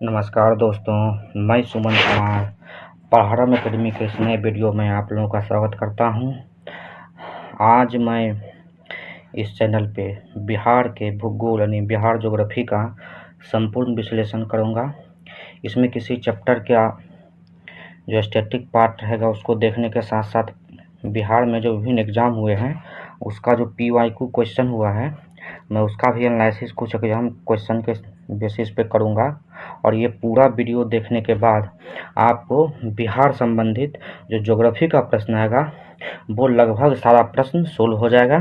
नमस्कार दोस्तों, मैं सुमन कुमार पहाड़म एकेडमी के इस नए वीडियो में आप लोगों का स्वागत करता हूं। आज मैं इस चैनल पे बिहार के भूगोल यानी बिहार ज्योग्राफी का संपूर्ण विश्लेषण करूंगा। इसमें किसी चैप्टर का जो स्टैटिक पार्ट रहेगा उसको देखने के साथ साथ बिहार में जो विभिन्न एग्ज़ाम हुए हैं उसका जो PYQ क्वेश्चन हुआ है मैं उसका भी एनालिसिस कुछ एग्जाम क्वेश्चन के बेसिस पे करूँगा। और ये पूरा वीडियो देखने के बाद आपको बिहार संबंधित जो ज्योग्राफी का प्रश्न आएगा वो लगभग सारा प्रश्न सोल्व हो जाएगा।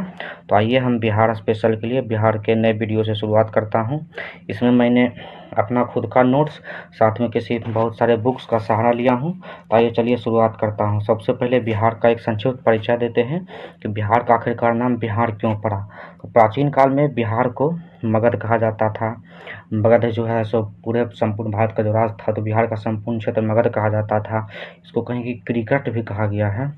तो आइए हम बिहार स्पेशल के लिए बिहार के नए वीडियो से शुरुआत करता हूँ। इसमें मैंने अपना खुद का नोट्स साथ में किसी बहुत सारे बुक्स का सहारा लिया हूँ। तो आइए चलिए शुरुआत करता हूँ। सबसे पहले बिहार का एक संक्षिप्त परिचय देते हैं कि बिहार का आखिरकार नाम बिहार क्यों पड़ा। तो प्राचीन काल में बिहार को मगध कहा जाता था। मगध जो है सो पूरे संपूर्ण भारत का जो राज था, तो बिहार का संपूर्ण क्षेत्र मगध कहा जाता था। इसको कहीं कि क्रिकेट भी कहा गया है।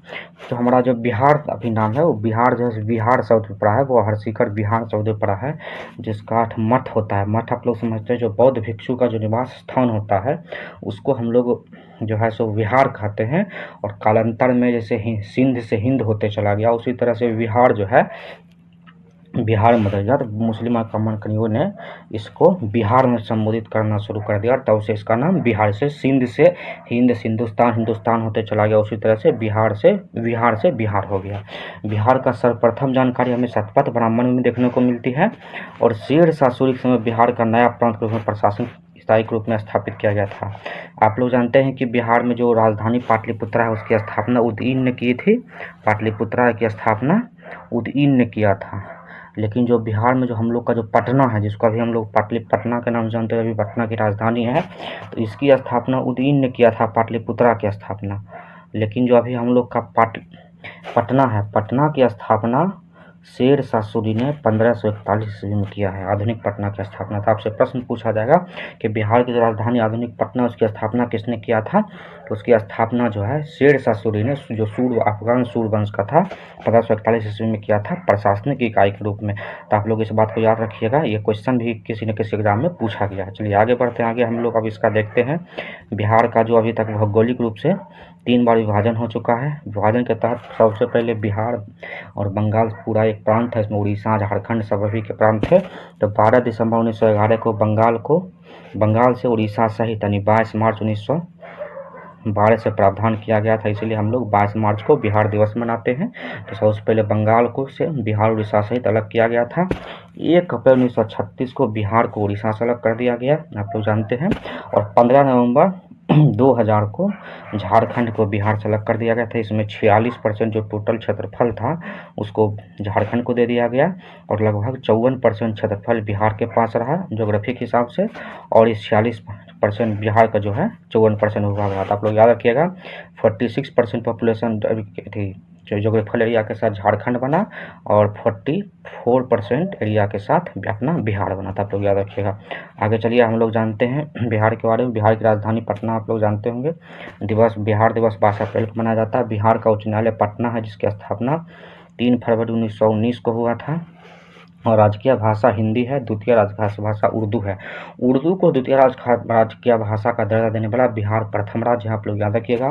तो हमारा जो बिहार अभी नाम है वो बिहार जो है बिहार शब्द पड़ा है, वो हर्षिकर बिहार शब्द पड़ा है, जिसका अर्थ मठ होता है। मठ आप लोग समझते हैं जो बौद्ध भिक्षु का जो निवास स्थान होता है उसको हम लोग जो है सो विहार कहते हैं। और कालांतर में जैसे सिंध से हिंद होते चला गया, उसी तरह से विहार जो है बिहार में बदल गया। तो मुस्लिम आक्रमणकारियों ने इसको बिहार में संबोधित करना शुरू कर दिया, तब से इसका नाम बिहार से सिंध से हिंद, हिंदुस्तान हिंदुस्तान होते चला गया। उसी तरह से बिहार से बिहार हो गया। बिहार का सर्वप्रथम जानकारी हमें शतपथ ब्राह्मण में देखने को मिलती है। और शेर शाह सूरी के समय बिहार का नया प्रांत के रूप में प्रशासन स्थायी रूप में स्थापित किया गया था। आप लोग जानते हैं कि बिहार में जो राजधानी पाटलिपुत्रा है उसकी स्थापना उदयीन ने की थी। पाटलिपुत्रा की स्थापना उदयीन ने किया था। लेकिन जो बिहार में जो हम लोग का जो पटना है, जिसको अभी हम लोग पटना के नाम से जानते हैं, अभी पटना की राजधानी है, तो इसकी स्थापना उदयीन ने किया था, पाटलिपुत्रा की स्थापना। लेकिन जो अभी हम लोग का पटना है, पटना की स्थापना शेर शाह सूरी ने 1541 ईस्वी में किया है। आधुनिक पटना की स्थापना था। आपसे प्रश्न पूछा जाएगा कि बिहार की जो राजधानी आधुनिक पटना उसकी स्थापना किसने किया था, तो उसकी स्थापना जो है शेर शाह सूरी ने, जो अफगान सूरवंश का था, 1541 ईस्वी में किया था, प्रशासनिक इकाई के रूप में। तो आप लोग इस बात को याद रखिएगा, ये क्वेश्चन भी किसी न किसी एग्जाम में पूछा गया है। चलिए आगे बढ़ते हैं। आगे हम लोग अब इसका देखते हैं बिहार का जो अभी तक भौगोलिक रूप से 3 बार विभाजन हो चुका है। विभाजन के तहत सबसे पहले बिहार और बंगाल पूरा एक प्रांत है, इसमें उड़ीसा झारखंड सब अभी के प्रांत थे। तो 12 दिसंबर 1911 को बंगाल से उड़ीसा सहित यानी 22 मार्च 1912 से प्रावधान किया गया था। इसीलिए हम लोग 22 मार्च को बिहार दिवस मनाते हैं। तो सबसे पहले बंगाल को से बिहार उड़ीसा सहित अलग किया गया था। 1 अप्रैल 1936 को बिहार को उड़ीसा से अलग कर दिया गया, आप लोग जानते हैं। और 15 नवंबर 2000 को झारखंड को बिहार से अलग कर दिया गया था। इसमें 46% जो टोटल क्षेत्रफल था उसको झारखंड को दे दिया गया, और लगभग 54% क्षेत्रफल बिहार के पास रहा ज्योग्राफी के हिसाब से। और इस 46% बिहार का जो है 54% विभाग रहा था। आप लोग याद रखिएगा, 46% पॉपुलेशन थी जो ज्योग्राफिकल एरिया के साथ झारखंड बना, और 44% एरिया के साथ अपना बिहार बना था। आप लोग याद रखिएगा। आगे चलिए हम लोग जानते हैं बिहार के बारे में। बिहार की राजधानी पटना आप लोग जानते होंगे। बिहार दिवस 22 अप्रैल को मनाया जाता है। बिहार का उच्च न्यायालय पटना है, जिसकी स्थापना 3 फरवरी 1919 को हुआ था। और राजकीय भाषा हिंदी है, द्वितीय राजकीय भाषा उर्दू है। उर्दू को द्वितीय राजकीय भाषा का दर्जा देने वाला बिहार प्रथम राज्य है। आप लोग याद रखिएगा।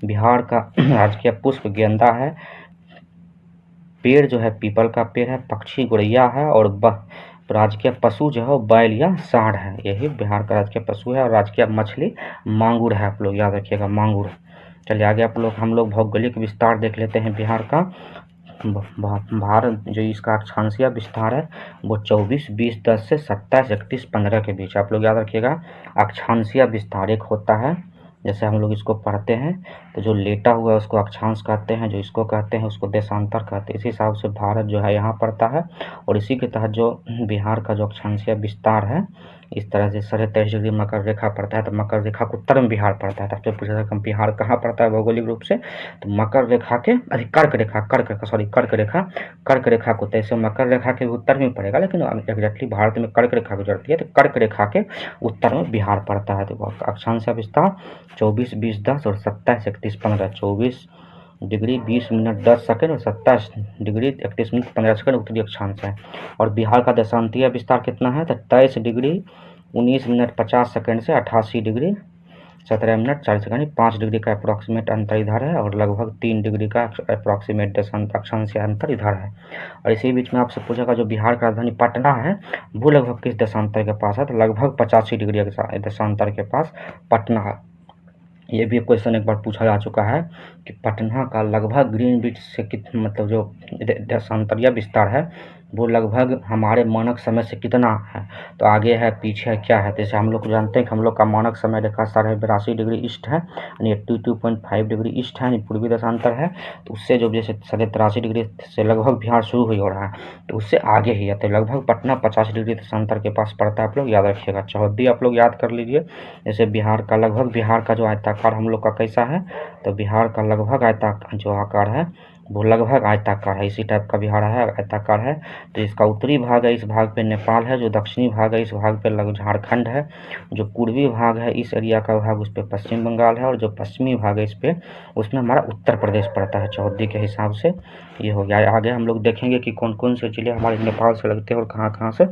बिहार का राजकीय पुष्प गेंदा है, पेड़ जो है पीपल का पेड़ है, पक्षी गुड़ैया है, और राजकीय पशु जो है वो बैल या सांड है। यही बिहार का राजकीय पशु है। और राजकीय मछली मांगुर है, आप लोग याद रखिएगा, मांगुर। चलिए आगे हम लोग भौगोलिक विस्तार देख लेते हैं बिहार का। भारत जो इसका अक्षांशीय विस्तार है वो 24-20-10 से 27-31-15 के बीच। आप लोग याद रखिएगा, अक्षांशीय विस्तार एक होता है, जैसे हम लोग इसको पढ़ते हैं तो जो लेटा हुआ है उसको अक्षांश कहते हैं, जो इसको कहते हैं उसको देशांतर कहते हैं। इसी हिसाब से भारत जो है यहाँ पड़ता है। और इसी के तहत जो बिहार का जो अक्षांशीय विस्तार है, इस तरह से 23.5 डिग्री मकर रेखा पड़ता है। तो मकर रेखा के उत्तर में बिहार पड़ता है। तो आपसे पूछा था बिहार कहाँ पड़ता है भौगोलिक रूप से, तो मकर रेखा के कर्क रेखा को, तैसे मकर रेखा के उत्तर में पड़ेगा, लेकिन एग्जैक्टली भारत में कर्क रेखा गुजरती है। तो कर्क रेखा के उत्तर में बिहार पड़ता है। तो अक्षांशीय विस्तार 24-20-10 और 27-31-15, 24 डिग्री 20 मिनट 10 सेकंड और 27 डिग्री 31 मिनट 15 सेकंड उत्तरी अक्षांश है। और बिहार का देशांतीय विस्तार कितना है, तो 23 डिग्री 19 मिनट 50 सेकंड से 88 डिग्री 17 मिनट 40 सेकंड 5 डिग्री का अप्रॉक्सीमेट अंतर इधर है और लगभग 3 डिग्री का अप्रॉक्सीमेट अक्षांश अंतर इधर है। और इसी बीच में आपसे पूछेगा जो बिहार का राजधानी पटना है वो लगभग किस देशांतर के पास है, तो लगभग 85 डिग्री देशांतर के पास पटना है। ये भी क्वेश्चन एक बार पूछा जा चुका है कि पटना का लगभग ग्रीनविच से मतलब जो देशांतरीय विस्तार है वो लगभग हमारे मानक समय से कितना है, तो आगे है पीछे है क्या है। जैसे हम लोग जानते हैं कि हम लोग का मानक समय रेखा 82.5 डिग्री ईस्ट है यानी 82.5 डिग्री ईस्ट है यानी पूर्वी देशांतर है। तो उससे जो जैसे 83 डिग्री से लगभग बिहार शुरू हो रहा है तो उससे आगे ही है, तो लगभग पटना 50 डिग्री देशांतर के पास पड़ता है। आप लोग याद रखिएगा, चौहद्दी आप लोग याद कर लीजिए। जैसे बिहार का लगभग बिहार का जो आयताकार हम लोग का कैसा है, तो बिहार का लगभग आयताकार जो आकार है वो लगभग आयताकार है, इसी टाइप का बिहार है, आयताकार है। तो इसका उत्तरी भाग है, इस भाग पे नेपाल है, जो दक्षिणी भाग है इस भाग पे लगभग झारखंड है, जो पूर्वी भाग है इस एरिया का भाग उस पर पश्चिम बंगाल है, और जो पश्चिमी भाग है इस पे उसमें हमारा उत्तर प्रदेश पड़ता है चौहद्दी के हिसाब से। ये हो गया। आगे हम लोग देखेंगे कि कौन कौन से जिले हमारे नेपाल से लगते हैं और कहाँ कहाँ से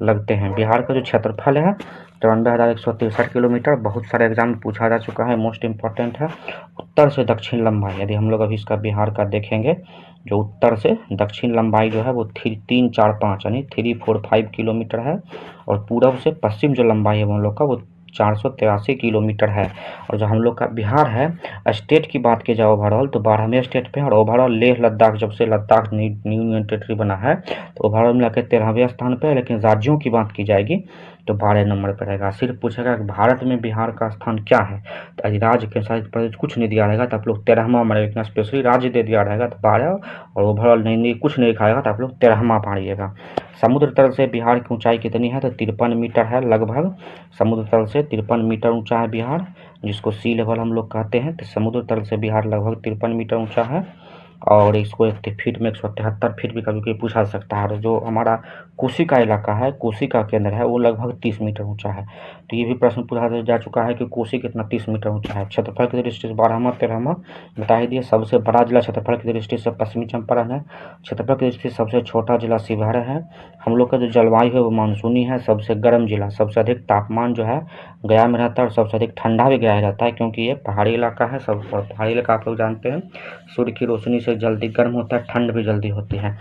लगते हैं। बिहार का जो क्षेत्रफल है 93,163 किलोमीटर, बहुत सारे एग्जाम में पूछा जा चुका है, मोस्ट इम्पॉर्टेंट है। उत्तर से दक्षिण लंबाई यदि हम लोग अभी इसका बिहार का देखेंगे, जो उत्तर से दक्षिण लंबाई जो है वो 345 यानी 345 किलोमीटर है, और पूरब से पश्चिम जो लंबाई है हम लोग का वो 483 किलोमीटर है। और जो हम लोग का बिहार है स्टेट की बात की जाए ओवरऑल तो 12वें स्टेट पे, और ओवरऑल लेह लद्दाख जब से लद्दाख न्यू यूनियन टेरिटरी बना है तो ओवरऑल मिला के 13वें स्थान पे है। लेकिन राज्यों की बात की जाएगी तो 12 नंबर पर रहेगा। सिर्फ पूछेगा कि भारत में बिहार का स्थान क्या है, तो यदि राज्य के साथ प्रदेश कुछ नहीं दिया रहेगा तो आप लोग 13वां मारिएगा, लेकिन स्पेशली राज्य दे दिया रहेगा तो 12, और ओवरऑल नहीं कुछ नहीं लिखाएगा तो आप लोग 13वां मारिएगा। समुद्र तल से बिहार की ऊंचाई कितनी है, तो 53 मीटर है लगभग। समुद्र तल से 53 मीटर ऊंचा है बिहार, जिसको सी लेवल हम लोग कहते हैं। तो समुद्र तल से बिहार लगभग 53 मीटर ऊंचा है, और इसको 1 फीट में 173 फीट भी कभी कभी पूछा सकता है। और जो हमारा कोसी का इलाका है, कोसी का केंद्र है, वो लगभग 30 मीटर ऊंचा है। तो ये भी प्रश्न पूछा जा चुका है कि कोसी कितना 30 मीटर ऊंचा है। क्षेत्रफल की दृष्टि से 12वां 13वां बता ही दिए। सबसे बड़ा जिला क्षेत्रफल की दृष्टि से पश्चिमी चंपारण है। क्षेत्रफल की दृष्टि से सबसे छोटा जिला शिवहर है। हम लोग का जो जलवायु है वो मानसूनी है। सबसे गर्म जिला, सबसे अधिक तापमान जो है गया में रहता है, और सबसे अधिक ठंडा भी गया रहता है क्योंकि ये पहाड़ी इलाका है। सब पहाड़ी इलाका आप लोग जानते हैं सूर्य की रोशनी से जल्दी गर्म होता है, ठंड भी जल्दी होती है।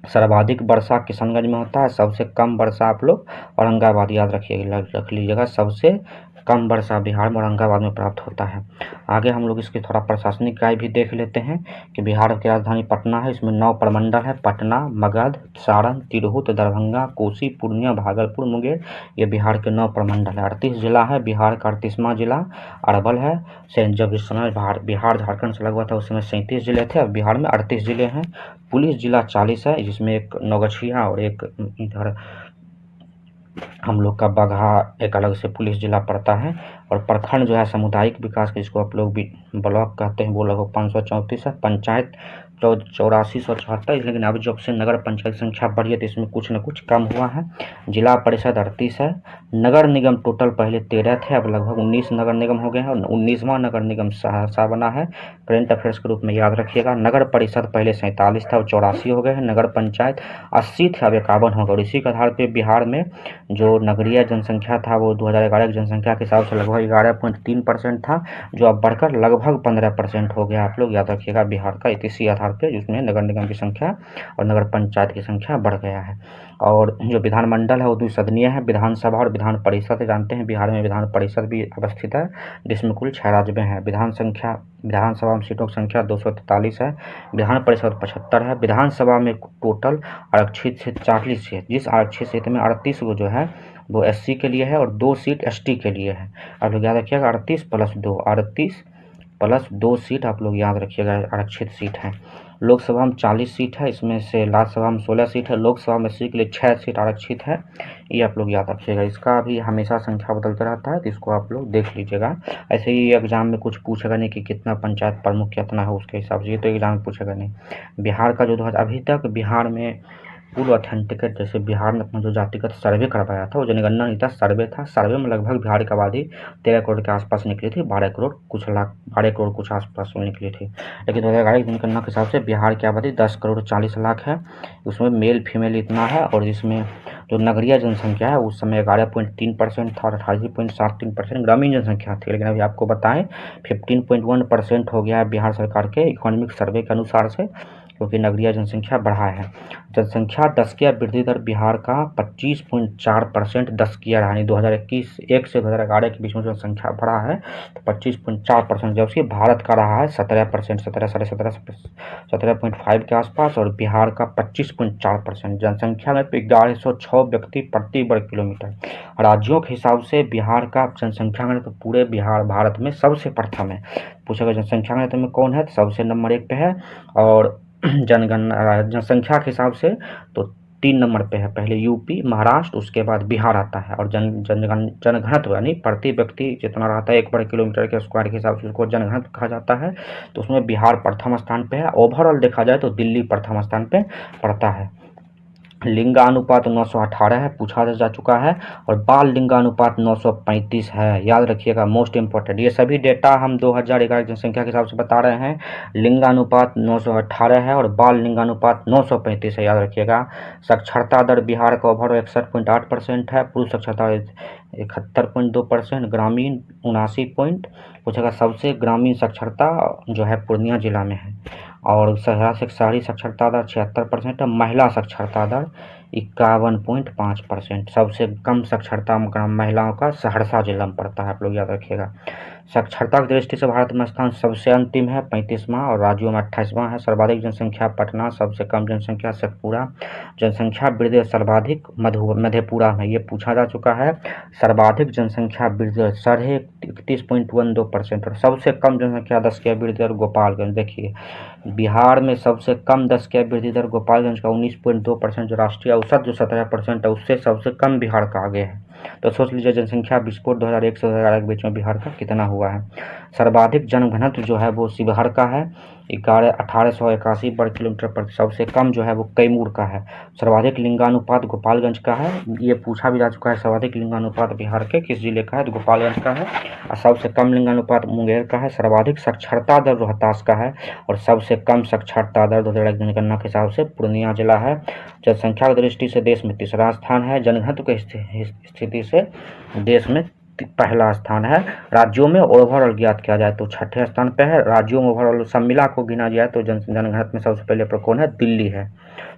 सर्वाधिक वर्षा किशनगंज में होता है, सबसे कम वर्षा आप लोग औरंगाबाद याद रख लीजिएगा, सबसे कम वर्षा बिहार में औरंगाबाद में प्राप्त होता है। आगे हम लोग इसकी थोड़ा प्रशासनिक इकाई भी देख लेते हैं कि बिहार की राजधानी पटना है, इसमें 9 प्रमंडल है। पटना, मगध, सारण, तिरहुत, दरभंगा, कोसी, पूर्णिया, भागलपुर, मुंगेर, ये बिहार के 9 प्रमंडल है। 38 जिला है, बिहार का 38वां जिला अरवल है। जब इस समय बिहार झारखंड से लगा हुआ था उस समय 37 जिले थे, अब बिहार में 38 जिले हैं। पुलिस जिला 40 है, जिसमें एक नौगछिया और एक इधर हम लोग का बगहा एक अलग से पुलिस जिला पड़ता है। और प्रखंड जो है सामुदायिक विकास के, जिसको आप लोग भी ब्लॉक कहते हैं, वो लगभग 534 है। पंचायत 8474, लेकिन अब जब से नगर पंचायत संख्या बढ़ी है तो इसमें कुछ न कुछ कम हुआ है। जिला परिषद 38 है। नगर निगम टोटल पहले 13 थे, अब लगभग 19 नगर निगम हो गए हैं, और 19वां नगर निगम सहरसा बना है। करेंट अफेयर्स के रूप में याद रखिएगा। नगर परिषद पहले 47 था, अब 84 हो गए हैं। नगर पंचायत 80 थे, अब 51 हो गए। और इसी के आधार पर बिहार में जो नगरीय जनसंख्या था वो 2011 की जनसंख्या के हिसाब से लगभग 11.3% था, जो अब बढ़कर लगभग 15% हो गया। आप लोग याद रखिएगा बिहार का इसी आधार पे, जिसमें नगर निगम की संख्या और नगर पंचायत की संख्या बढ़ गया है। और जो विधानमंडल है वो द्विसदनीय है। विधानसभा और विधान परिषद जानते हैं, बिहार में विधान परिषद भी अवस्थित है, जिसमें कुल 6 राज्य हैं। विधानसभा में सीटों की संख्या 243 है, विधान परिषद 75 है। विधानसभा में टोटल आरक्षित सीट 40 है, जिस आरक्षित सीट में 38 को जो है वो SC के लिए है और 2 सीट ST के लिए है। आप लोग याद रखिएगा 38 प्लस 2 सीट आप लोग याद रखिएगा आरक्षित सीट है। लोकसभा में 40 सीट है, इसमें से राज्यसभा में 16 सीट है। लोकसभा में SC के लिए 6 सीट आरक्षित है, ये आप लोग याद रखिएगा। इसका भी हमेशा संख्या बदलता रहता है, तो इसको आप लोग देख लीजिएगा। ऐसे ही एग्जाम में कुछ पूछेगा नहीं कि कितना पंचायत प्रमुख कितना है, उसके हिसाब से ये तो एग्जाम में पूछेगा नहीं। बिहार का जो अभी तक बिहार में फुल ऑथेंटिकेट, जैसे बिहार ने अपना जो जातिगत सर्वे करवाया था वो जनगणना नहीं था, सर्वे था। सर्वे में लगभग बिहार की आबादी 13 करोड़ के आसपास निकली थी, 12 करोड़ कुछ लाख, 12 करोड़ कुछ आसपास में निकली थी। लेकिन 2011 की जनगणना के हिसाब से बिहार की आबादी 10 करोड़ 40 लाख है। उसमें मेल फीमेल इतना है, और इसमें जो नगरीय जनसंख्या है उस समय 11.3% था और 88.73% ग्रामीण जनसंख्या थी। लेकिन अभी आपको बताएं 15.1% हो गया है बिहार सरकार के इकोनॉमिक सर्वे के अनुसार से, क्योंकि नगरीय जनसंख्या बढ़ा है। जनसंख्या दशकीय वृद्धि दर बिहार का 25.4% दशकीय रहा, यानी 2021 से 2011 के बीच में जनसंख्या बढ़ा है तो 25.4%, जबकि भारत का रहा है 17%, 17.5 के आसपास, और बिहार का 25.4%। जनसंख्या में 1106 व्यक्ति प्रति वर्ग किलोमीटर। राज्यों के हिसाब से बिहार का जनसंख्या में तो पूरे बिहार भारत में सबसे प्रथम है। पूछेगा जनसंख्या में तो में कौन है, तो सबसे नंबर 1 पे है। और जनगणना जनसंख्या के हिसाब से तो 3 नंबर पे है, पहले यूपी, महाराष्ट्र, उसके बाद बिहार आता है। और जनघनत्व यानी प्रति व्यक्ति जितना रहता है 1 वर्ग किलोमीटर के स्क्वायर के हिसाब से उसको जनघनत्व कहा जाता है, तो उसमें बिहार प्रथम स्थान पे है। ओवरऑल देखा जाए तो दिल्ली प्रथम स्थान पे पड़ता है। लिंगानुपात 918 है, पूछा जा चुका है, और बाल लिंगानुपात 935 है, याद रखिएगा, मोस्ट इंपॉर्टेंट। ये सभी डेटा हम 2011 की जनसंख्या के हिसाब से बता रहे हैं। लिंगानुपात 918 है और बाल लिंगानुपात 935 है, याद रखिएगा। साक्षरता दर बिहार का ओवरऑल 61.8% है, पुरुष साक्षरता 71.2%, ग्रामीण 79 पूछेगा सबसे ग्रामीण साक्षरता जो है पूर्णिया जिला में है। और शहरी साक्षरता दर 76% है, महिला साक्षरता दर 51.5%। सबसे कम साक्षरता महिलाओं का सहरसा जिला में पड़ता है, आप लोग याद रखिएगा। साक्षरता की दृष्टि से भारत में स्थान सबसे अंतिम है, 35वां, और राज्यों में 28वां है। सर्वाधिक जनसंख्या पटना, सबसे कम जनसंख्या शेखपुरा। जनसंख्या वृद्धि सर्वाधिक मधेपुरा में, ये पूछा जा चुका है। सर्वाधिक जनसंख्या वृद्धि दर 31.12%, और सबसे कम जनसंख्या 10 की वृद्धि दर गोपालगंज। देखिए बिहार में सबसे कम 10 की वृद्धि दर गोपालगंज का 19.2%, जो राष्ट्रीय औसत जो 17% है उससे सबसे कम बिहार का आगे है। तो सोच लीजिए जनसंख्या विस्फोट 2001 से 2011 के बीच में बिहार का कितना हुआ है। सर्वाधिक जनघनत्व जो है वो शिवहर का है, 1881 वर्ग किलोमीटर पर। सबसे कम जो है वो कैमूर का है। सर्वाधिक लिंगानुपात गोपालगंज का है, ये पूछा भी जा चुका है। सर्वाधिक लिंगानुपात बिहार के किस जिले का है, तो गोपालगंज का है। और सबसे कम लिंगानुपात मुंगेर का है। सर्वाधिक साक्षरता दर रोहतास का है, और सबसे कम साक्षरता दर 2011 की जनगणना के हिसाब से पूर्णिया जिला है। जनसंख्या की दृष्टि से देश में तीसरा स्थान है। जनघनत्व की स्थिति से देश में पहला स्थान है। राज्यों में ओवरऑल ज्ञात किया जाए तो 6ठे स्थान पे है। राज्यों में ओवरऑल सब मिला को गिना जाए तो जनघनत्व में सबसे पहले पर कौन है, दिल्ली है।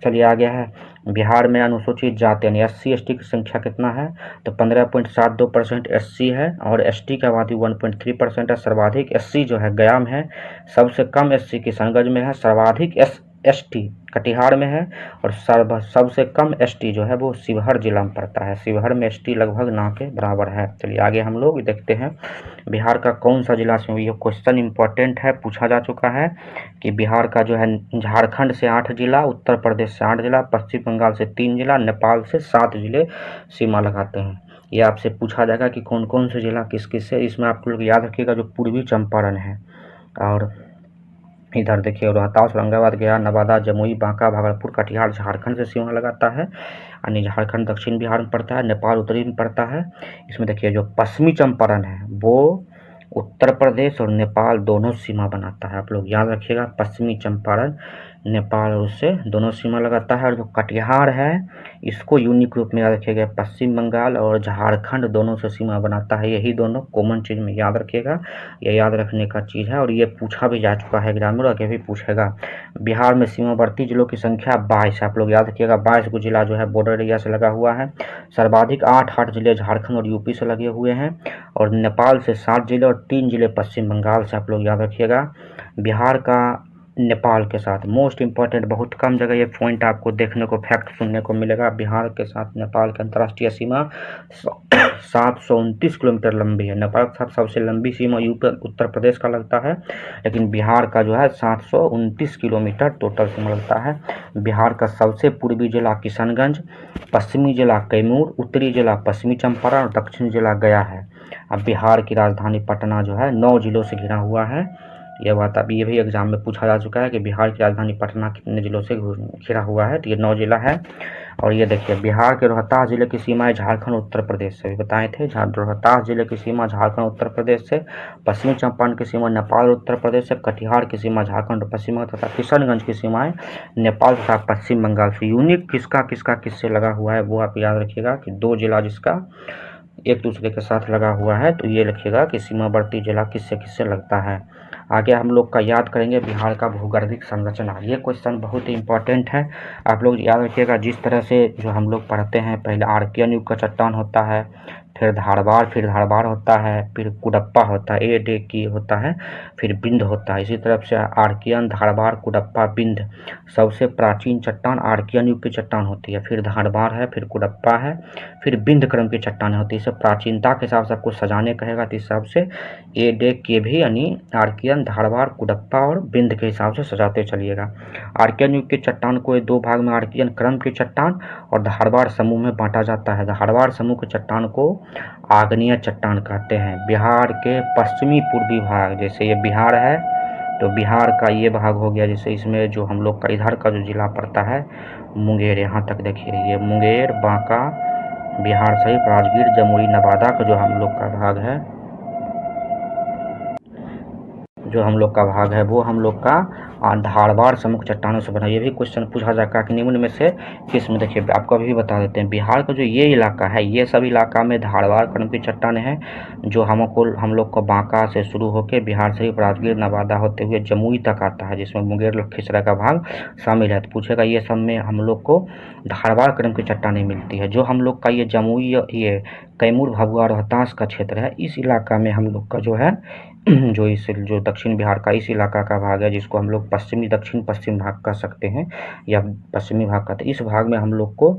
चलिए आगे है, बिहार में अनुसूचित जाति यानी SC ST की संख्या कितना है, तो 15.72% SC है, और ST की आबादी 1.3% है। सर्वाधिक SC जो है गया में है, सबसे कम SC किशनगंज में है, सर्वाधिक ST कटिहार में है, और सबसे कम ST जो है वो शिवहर जिला में पड़ता है। शिवहर में ST लगभग ना के बराबर है। चलिए आगे हम लोग देखते हैं बिहार का कौन सा जिला से, ये क्वेश्चन इंपॉर्टेंट है, पूछा जा चुका है कि बिहार का जो है झारखंड से 8 जिला, उत्तर प्रदेश से 8 जिला, पश्चिम बंगाल से 3 जिला, नेपाल से 7 जिले सीमा लगाते हैं। ये आपसे पूछा जाएगा कि कौन कौन से जिला किस किस से। इसमें आप लोग याद रखिएगा जो पूर्वी चंपारण है, और इधर देखिए रोहतास, औरंगाबाद, गया, नवादा, जमुई, बांका, भागलपुर, कटिहार झारखंड से सीमा लगाता है, यानी झारखंड दक्षिण बिहार में पड़ता है, नेपाल उत्तरी में पड़ता है। इसमें देखिए जो पश्चिमी चंपारण है वो उत्तर प्रदेश और नेपाल दोनों सीमा बनाता है, आप लोग याद रखिएगा। पश्चिमी चंपारण नेपाल और उससे दोनों सीमा लगाता है। और जो कटिहार है इसको यूनिक रूप में याद रखिएगा, पश्चिम बंगाल और झारखंड दोनों से सीमा बनाता है। यही दोनों कॉमन चीज़ में याद रखिएगा, ये याद रखने का चीज़ है, और ये पूछा भी जा चुका है एग्जाम में, आगे भी पूछेगा। बिहार में सीमावर्ती जिलों की संख्या 22 है, आप लोग याद रखिएगा। 22 को जिला जो है बॉर्डर एरिया से लगा हुआ है। सर्वाधिक 8 जिले झारखंड और यूपी से लगे हुए हैं, और नेपाल से 7 जिले और 3 जिले पश्चिम बंगाल से, आप लोग याद रखिएगा। बिहार का नेपाल के साथ मोस्ट इम्पॉर्टेंट, बहुत कम जगह ये पॉइंट आपको देखने को, फैक्ट सुनने को मिलेगा। बिहार के साथ नेपाल की अंतर्राष्ट्रीय सीमा 729 किलोमीटर लंबी है। नेपाल के साथ सबसे लंबी सीमा यूपी उत्तर प्रदेश का लगता है, लेकिन बिहार का जो है 729 किलोमीटर टोटल सीमा लगता है। बिहार का सबसे पूर्वी जिला किशनगंज, पश्चिमी जिला कैमूर, उत्तरी जिला पश्चिमी चंपारण और दक्षिणी जिला गया है। अब बिहार की राजधानी पटना जो है 9 जिलों से घिरा हुआ है। यह बात अब ये भी एग्जाम में पूछा जा चुका है कि बिहार की राजधानी पटना कितने जिलों से घिरा हुआ है, तो ये 9 जिला है। और ये देखिए बिहार के रोहतास जिले की सीमाएं झारखंड उत्तर प्रदेश से भी बताए थे। रोहतास जिले की सीमा झारखंड उत्तर प्रदेश से, पश्चिमी चंपारण की सीमा नेपाल उत्तर प्रदेश से, कटिहार की सीमा झारखंड पश्चिम बंगाल तथा किशनगंज की सीमाएं नेपाल तथा पश्चिम बंगाल से। यूनिक किसका किसका किससे लगा हुआ है वो आप याद रखिएगा कि 2 जिला जिसका एक दूसरे के साथ लगा हुआ है, तो ये लिखिएगा कि सीमावर्ती जिला किससे किससे लगता है। आगे हम लोग का याद करेंगे बिहार का भूगर्भिक संरचना। ये क्वेश्चन बहुत ही इंपॉर्टेंट है, आप लोग याद रखिएगा। जिस तरह से जो हम लोग पढ़ते हैं, पहले आर्कियन युग का चट्टान होता है, फिर धारबार होता है, फिर कुडप्पा होता है, की होता है, फिर बिंद होता है। इसी तरफ से आर्कियन, धारबार, कुडप्पा, बिंद। सबसे प्राचीन चट्टान आर्कियन युग की चट्टान होती है, फिर धारबार है, फिर कुडप्पा है, फिर बिंद क्रम की चट्टान होती है। इसे प्राचीनता के हिसाब से आपको सजाने कहेगा, तो इस हिसाब से के भी यानी आर्कियन, धारबार, कुडप्पा और बिंद के हिसाब से सजाते चलिएगा। आर्कियन युग की चट्टान को 2 भाग में आर्कियन क्रम की चट्टान और धारबार समूह में बांटा जाता है। धारबार समूह की चट्टान को आग्नेय चट्टान कहते हैं। बिहार के पश्चिमी पूर्वी भाग, जैसे ये बिहार है तो बिहार का ये भाग हो गया, जैसे इसमें जो हम लोग का इधर का जो जिला पड़ता है मुंगेर, यहाँ तक देखिए ये मुंगेर, बांका, बिहार सहित राजगीर, जमुई, नवादा का जो हम लोग का भाग है, वो हम लोग का धारबार समूह चट्टानों से बना। ये भी क्वेश्चन पूछा जाएगा कि निम्न में से किस में, देखिए आपको अभी भी बता देते हैं। बिहार का जो ये इलाका है, ये सब इलाका में धारबार क्रम की चट्टानें हैं, जो हम लोग को बांका से शुरू होकर बिहार से राजगीर, नवादा होते हुए जमुई तक आता है, जिसमें मुंगेर, लखीसराय का भाग शामिल है। तो पूछेगा ये सब में हम लोग को धारबार क्रम की चट्टानें मिलती है। जो हम लोग का ये जमुई, ये कैमूर, भभुआ, रोहतास का क्षेत्र है, इस इलाका में हम लोग का जो है जो दक्षिण बिहार का इस इलाका का भाग है, जिसको हम लोग पश्चिमी दक्षिण पश्चिम भाग कह सकते हैं या पश्चिमी भाग कहते हैं, इस भाग में हम लोग को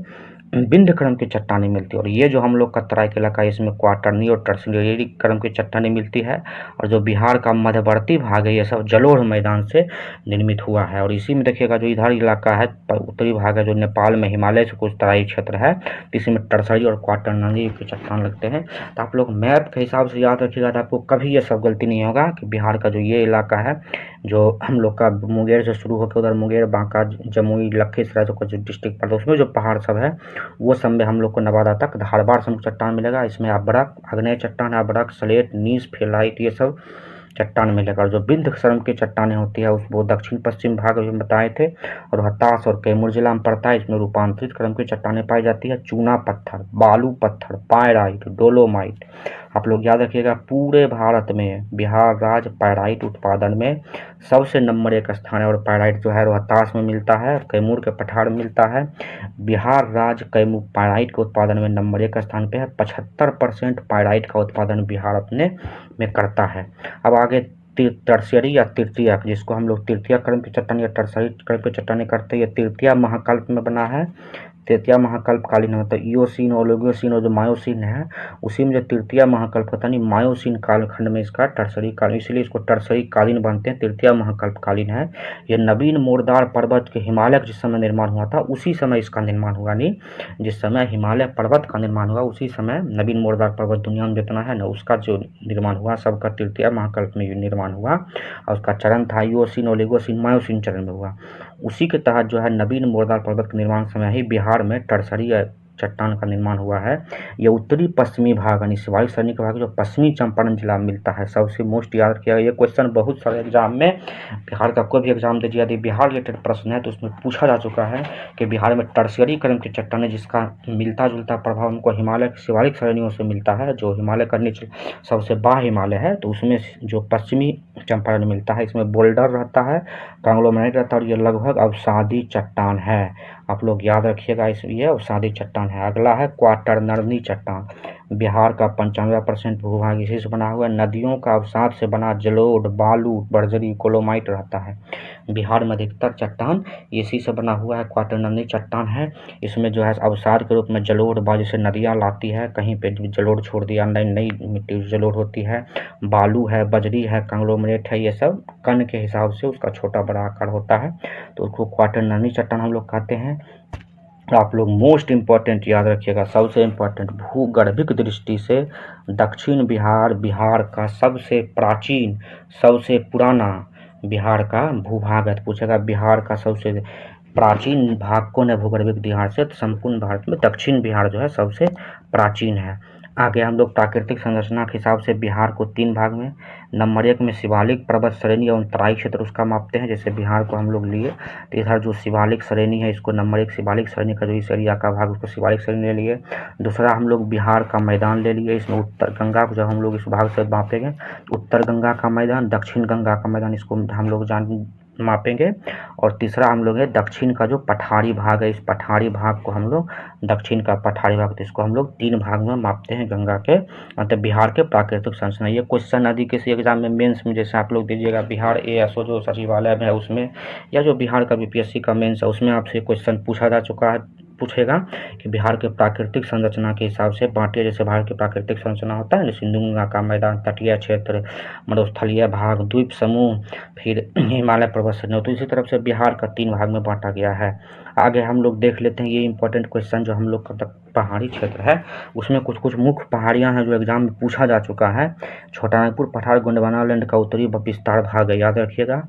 बिंद क्रम की चट्टानें मिलती है। और ये जो हम लोग का तराई का इलाका है, इसमें क्वाटरनी और टर्सरी क्रम की चट्टानें मिलती है। और जो बिहार का मध्यवर्ती भाग है, ये सब जलोढ़ मैदान से निर्मित हुआ है। और इसी में देखिएगा जो इधर इलाका है, उत्तरी भाग है, जो नेपाल में हिमालय से कुछ तराई क्षेत्र है, इसमें टर्सरी और क्वाटरनरी की चट्टान लगते हैं। तो आप लोग मैप के हिसाब से याद रखिएगा, तो आपको कभी ये सब गलती नहीं होगा कि बिहार का जो ये इलाका है, जो हम लोग का मुंगेर से शुरू होकर उधर मुंगेर, बांका, जमुई, लखीसराय जो डिस्ट्रिक्ट पड़ता है, उसमें जो पहाड़ सब है वो सब में हम लोग को नवादा तक धारबार समूह चट्टान मिलेगा। इसमें अभ्रक, आग्नेय चट्टान, अभ्रक, स्लेट, नीस, फेलाइट, ये सब चट्टान मिलेगा। और जो बिंद क्रम की चट्टानें होती है वो दक्षिण पश्चिम भाग में बताए थे, और रोहतास और कैमूर जिला में पड़ता है। इसमें रूपांतरित क्रम की चट्टानें पाई जाती है। चूना पत्थर, बालू पत्थर, पायराइट, डोलोमाइट। आप लोग याद रखिएगा, पूरे भारत में बिहार राज्य पायराइट उत्पादन में सबसे नंबर 1 स्थान है। और पायराइट जो है रोहतास में मिलता है, कैमूर के पठार में मिलता है। बिहार राज्य कैमूर पायराइट के उत्पादन में नंबर 1 स्थान पे है। 75% पायराइट का उत्पादन बिहार अपने में करता है। अब आगे टर्शियरी या तृतीय, जिसको हम लोग तृतीय क्रम की चट्टान या टर्शरी क्रम की चट्टानें करते हैं, ये तृतीय महाकल्प में बना है। तृतीय महाकल्प कालीन होता है। इयोसीन, ओलिगोसीन और जो मायोसीन है, उसी में जो तृतीय महाकल्प होता है, मायोसीन कालखंड में इसका टर्शरी कालीन, इसलिए इसको टर्शरी कालीन बनते हैं। तृतीय महाकल्प कालीन है। यह नवीन मोरदार पर्वत के हिमालय जिस समय निर्माण हुआ था, उसी समय इसका निर्माण हुआ। नहीं, जिस समय हिमालय पर्वत का निर्माण हुआ उसी समय नवीन मोरदार पर्वत दुनिया में जितना है ना, उसका जो निर्माण हुआ सबका तृतीय महाकल्प में निर्माण हुआ। और उसका चरण था इयोसीन, ओलिगोसीन, मायोसीन चरण में हुआ। उसी के तहत जो है नवीन मोरदार पर्वत के निर्माण समय ही बिहार में टर्शरी चट्टान का निर्माण हुआ है। ये उत्तरी पश्चिमी भाग यानी शिवालिक सरणी का भाग जो पश्चिमी चंपारण जिला में मिलता है। सबसे मोस्ट याद किया ये क्वेश्चन बहुत सारे एग्जाम में, बिहार का कोई भी एग्जाम दीजिए, यदि बिहार रिलेटेड प्रश्न है तो उसमें पूछा जा चुका है कि बिहार में टर्शियरी क्रम की चट्टानें जिसका मिलता जुलता प्रभाव हमको हिमालय की शिवालिक श्रेणियों से मिलता है, जो हिमालय का नीचे सबसे बाह्य हिमालय है, तो उसमें जो पश्चिमी चंपारण मिलता है, इसमें बोल्डर रहता है, कांग्लोमेरेट रहता है, और ये लगभग अवसादी चट्टान है। आप लोग याद रखिएगा, इसलिए अवसादी चट्टान है। अगला है क्वाटरनरी चट्टान। बिहार का 95% भूभाग इसी से बना हुआ है। नदियों का अवसाद से बना जलोढ़, बालू, बर्जरी, कोलोमाइट रहता है। बिहार में अधिकतर चट्टान इसी से बना हुआ है, क्वाटरनरी चट्टान है। इसमें जो है अवसाद के रूप में जलोढ़, बालू से नदियाँ लाती है, कहीं पे जलोढ़ छोड़ दिया, नई मिट्टी जलोढ़ होती है, बालू है, बजरी है, कांग्लोमरेट है, ये सब कण के हिसाब से उसका छोटा बड़ा आकार होता है, तो उसको क्वाटरनरी चट्टान हम लोग कहते हैं। आप लोग मोस्ट इम्पॉर्टेंट याद रखिएगा, सबसे इम्पॉर्टेंट भूगर्भिक दृष्टि से दक्षिण बिहार का सबसे प्राचीन, सबसे पुराना बिहार का भूभाग है, तो पूछेगा बिहार का सबसे प्राचीन भाग कौन है भूगर्भिक बिहार से, तो संपूर्ण भारत में दक्षिण बिहार जो है सबसे प्राचीन है। आगे हम लोग प्राकृतिक संरचना के हिसाब से बिहार को 3 भाग में, नंबर 1 में शिवालिक पर्वत श्रेणी एवं तराई क्षेत्र उसका मापते हैं। जैसे बिहार को हम लोग लिए तो इधर जो शिवालिक श्रेणी है इसको नंबर 1 शिवालिक श्रेणी का जो इस एरिया का भाग उसको शिवालिक श्रेणी ले लिए। दूसरा हम लोग बिहार का मैदान ले लिए, इसमें उत्तर गंगा को जब हम लोग इस भाग से मापेंगे, उत्तर गंगा का मैदान, दक्षिण गंगा का मैदान, इसको हम लोग मापेंगे। और तीसरा हम लोग है दक्षिण का जो पठारी भाग है, इस पठारी भाग को हम लोग दक्षिण का पठारी भाग, तो इसको हम लोग 3 भाग में मापते हैं गंगा के, मतलब बिहार के प्राकृतिक संरचना। ये क्वेश्चन यदि किसी एग्जाम में मेंस में जैसे आप लोग दीजिएगा बिहार ASO जो सचिवालय में है उसमें, या जो बिहार का BPSC का मेंस है उसमें आपसे क्वेश्चन पूछा जा चुका है, पूछेगा कि बिहार के प्राकृतिक संरचना के हिसाब से बांटिए। जैसे भारत की प्राकृतिक संरचना होता है, सिंधु गंगा का मैदान, तटीय क्षेत्र, मरुस्थलीय भाग, द्वीप समूह, फिर हिमालय पर्वत श्रेणी, तो इसी तरफ से बिहार का 3 भाग में बांटा गया है। आगे हम लोग देख लेते हैं ये इंपॉर्टेंट क्वेश्चन जो हम लोग का पहाड़ी क्षेत्र है उसमें कुछ कुछ मुख्य पहाड़ियां हैं जो एग्जाम में पूछा जा चुका है। छोटानागपुर पठार गोंडवाना लैंड का उत्तरी विस्तार भाग है, याद रखिएगा।